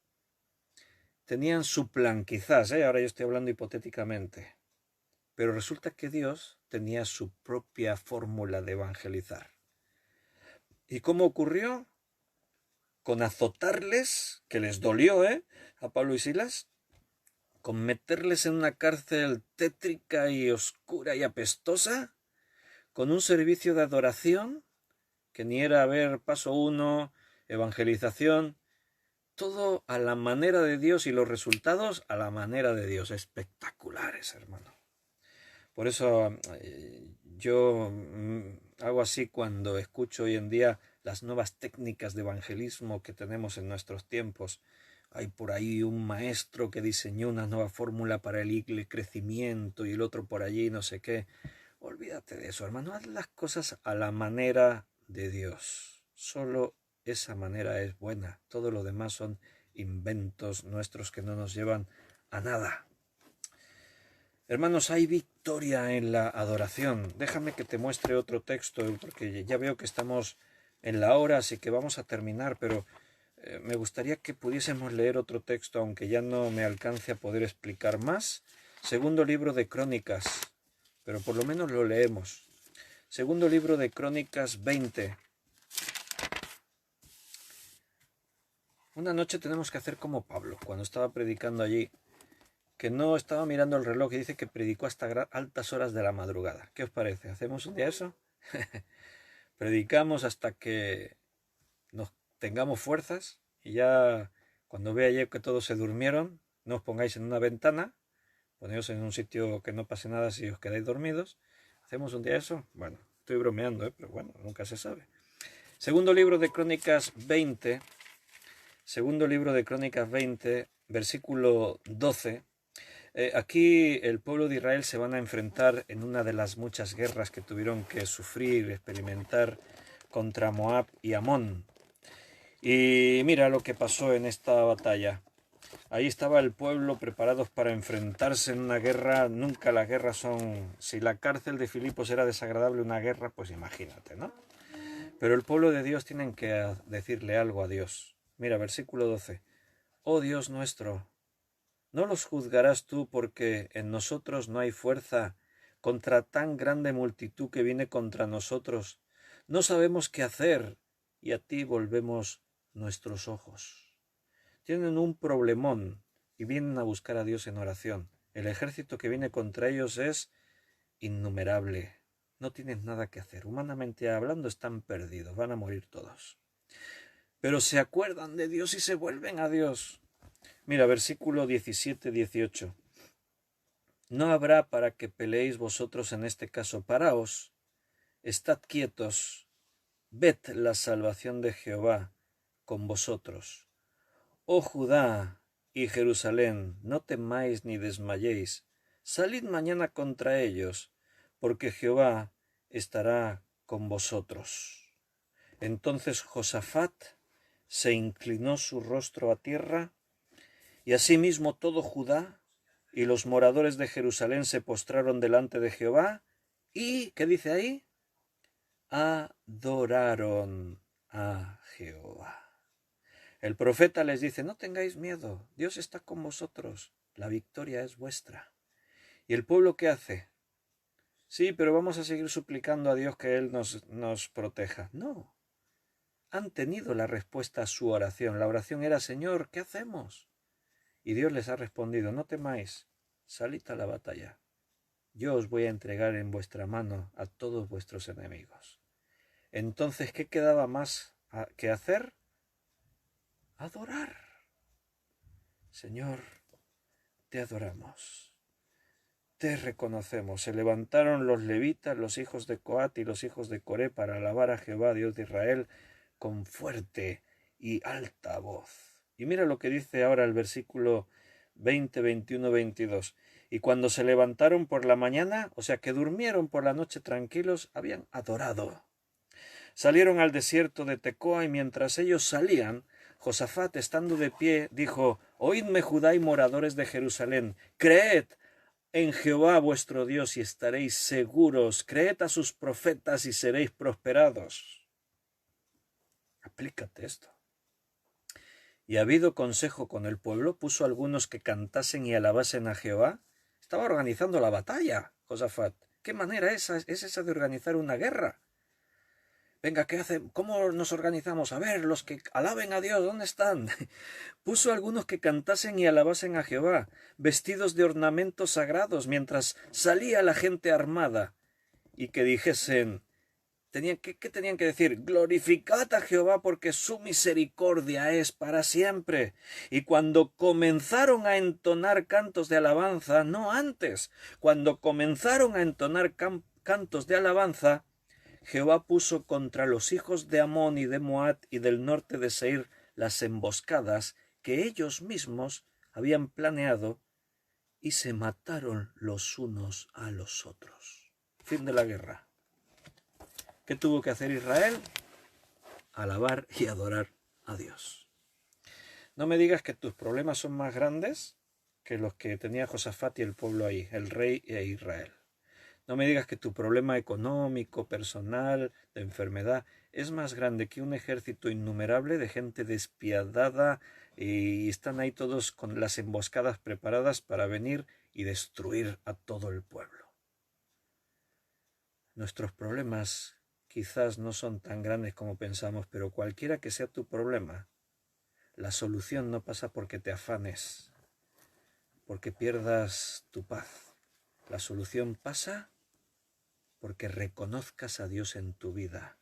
Tenían su plan, quizás, ahora yo estoy hablando hipotéticamente. Pero resulta que Dios tenía su propia fórmula de evangelizar. ¿Y cómo ocurrió? Con azotarles, que les dolió, a Pablo y Silas, con meterles en una cárcel tétrica y oscura y apestosa, con un servicio de adoración, que ni era, a ver, paso 1, evangelización, todo a la manera de Dios y los resultados a la manera de Dios. Espectaculares, hermano. Por eso yo hago así cuando escucho hoy en día las nuevas técnicas de evangelismo que tenemos en nuestros tiempos. Hay por ahí un maestro que diseñó una nueva fórmula para el crecimiento y el otro por allí no sé qué. Olvídate de eso, hermano. Haz las cosas a la manera de Dios. Solo esa manera es buena. Todo lo demás son inventos nuestros que no nos llevan a nada. Hermanos, hay victoria en la adoración. Déjame que te muestre otro texto, porque ya veo que estamos en la hora, así que vamos a terminar, pero me gustaría que pudiésemos leer otro texto, aunque ya no me alcance a poder explicar más. Segundo libro de Crónicas, pero por lo menos lo leemos. Segundo libro de Crónicas 20. Una noche tenemos que hacer como Pablo, cuando estaba predicando allí. que no estaba mirando el reloj y dice que predicó hasta altas horas de la madrugada. ¿Qué os parece? ¿Hacemos un día eso? Predicamos hasta que nos tengamos fuerzas y ya cuando vea yo que todos se durmieron, no os pongáis en una ventana, poneos en un sitio que no pase nada si os quedáis dormidos. ¿Hacemos un día eso? Bueno, estoy bromeando, pero bueno, nunca se sabe. Segundo libro de Crónicas 20, segundo libro de Crónicas 20, versículo 12. Aquí el pueblo de Israel se van a enfrentar en una de las muchas guerras que tuvieron que sufrir, experimentar contra Moab y Amón. Y mira lo que pasó en esta batalla. Ahí estaba el pueblo preparados para enfrentarse en una guerra. Nunca las guerras son... Si la cárcel de Filipos era desagradable una guerra, pues imagínate, ¿no? Pero el pueblo de Dios tienen que decirle algo a Dios. Mira, versículo 12. Oh Dios nuestro, ¿no los juzgarás tú porque en nosotros no hay fuerza contra tan grande multitud que viene contra nosotros? No sabemos qué hacer y a ti volvemos nuestros ojos. Tienen un problemón y vienen a buscar a Dios en oración. El ejército que viene contra ellos es innumerable. No tienen nada que hacer. Humanamente hablando están perdidos, van a morir todos. Pero se acuerdan de Dios y se vuelven a Dios. Mira, versículo 17-18. No habrá para que peleéis vosotros en este caso. Paraos, estad quietos, ved la salvación de Jehová con vosotros. Oh Judá y Jerusalén, no temáis ni desmayéis. Salid mañana contra ellos, porque Jehová estará con vosotros. Entonces Josafat se inclinó su rostro a tierra, y asimismo todo Judá y los moradores de Jerusalén se postraron delante de Jehová y, ¿qué dice ahí? Adoraron a Jehová. El profeta les dice, no tengáis miedo, Dios está con vosotros, la victoria es vuestra. ¿Y el pueblo qué hace? Sí, pero vamos a seguir suplicando a Dios que Él nos proteja. No, han tenido la respuesta a su oración. La oración era, Señor, ¿qué hacemos? Y Dios les ha respondido, no temáis, salid a la batalla. Yo os voy a entregar en vuestra mano a todos vuestros enemigos. Entonces, ¿qué quedaba más que hacer? Adorar. Señor, te adoramos. Te reconocemos. Se levantaron los levitas, los hijos de Coat y los hijos de Coré para alabar a Jehová, Dios de Israel, con fuerte y alta voz. Y mira lo que dice ahora el versículo 20, 21, 22. Y cuando se levantaron por la mañana, o sea que durmieron por la noche tranquilos, habían adorado. Salieron al desierto de Tecoa y mientras ellos salían, Josafat, estando de pie, dijo, Oídme Judá y moradores de Jerusalén, creed en Jehová vuestro Dios y estaréis seguros, creed a sus profetas y seréis prosperados. Aplícate esto. Y habido consejo con el pueblo, puso a algunos que cantasen y alabasen a Jehová. Estaba organizando la batalla, Josafat. ¿Qué manera es esa de organizar una guerra? Venga, ¿qué hacen? ¿Cómo nos organizamos? A ver, los que alaben a Dios, ¿dónde están? Puso a algunos que cantasen y alabasen a Jehová, vestidos de ornamentos sagrados, mientras salía la gente armada, y que dijesen, ¿qué tenían que decir? Glorificad a Jehová porque su misericordia es para siempre. Y cuando comenzaron a entonar cantos de alabanza, no antes, cuando comenzaron a entonar cantos de alabanza, Jehová puso contra los hijos de Amón y de Moab y del norte de Seir las emboscadas que ellos mismos habían planeado y se mataron los unos a los otros. Fin de la guerra. ¿Qué tuvo que hacer Israel? Alabar y adorar a Dios. No me digas que tus problemas son más grandes que los que tenía Josafat y el pueblo ahí, el rey e Israel. No me digas que tu problema económico, personal, de enfermedad, es más grande que un ejército innumerable de gente despiadada y están ahí todos con las emboscadas preparadas para venir y destruir a todo el pueblo. Nuestros problemas quizás no son tan grandes como pensamos, pero cualquiera que sea tu problema, la solución no pasa porque te afanes. porque pierdas tu paz. La solución pasa porque reconozcas a Dios en tu vida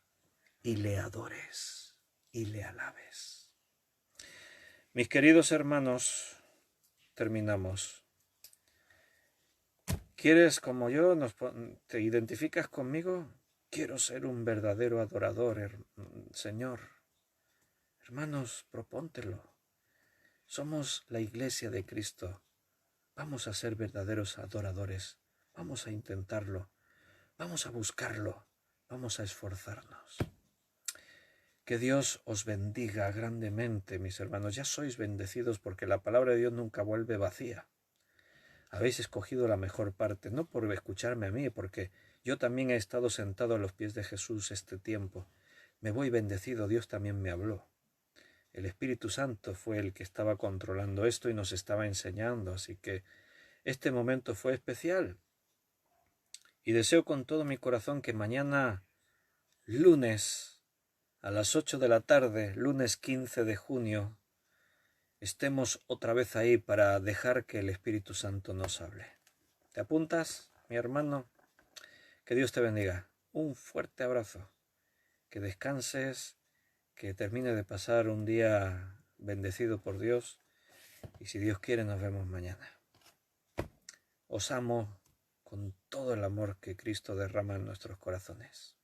y le adores y le alabes. Mis queridos hermanos, terminamos. ¿Quieres, como yo, te identificas conmigo? Quiero ser un verdadero adorador, Señor. Hermanos, propóntelo. Somos la Iglesia de Cristo. Vamos a ser verdaderos adoradores. Vamos a intentarlo. Vamos a buscarlo. Vamos a esforzarnos. Que Dios os bendiga grandemente, mis hermanos. Ya sois bendecidos porque la palabra de Dios nunca vuelve vacía. Habéis escogido la mejor parte, no por escucharme a mí, porque yo también he estado sentado a los pies de Jesús este tiempo. Me voy bendecido, Dios también me habló. El Espíritu Santo fue el que estaba controlando esto y nos estaba enseñando, así que este momento fue especial. Y deseo con todo mi corazón que mañana, lunes, a las 8 de la tarde, lunes 15 de junio, estemos otra vez ahí para dejar que el Espíritu Santo nos hable. ¿Te apuntas, mi hermano? Que Dios te bendiga. Un fuerte abrazo. Que descanses, que termine de pasar un día bendecido por Dios. Y si Dios quiere, nos vemos mañana. Os amo con todo el amor que Cristo derrama en nuestros corazones.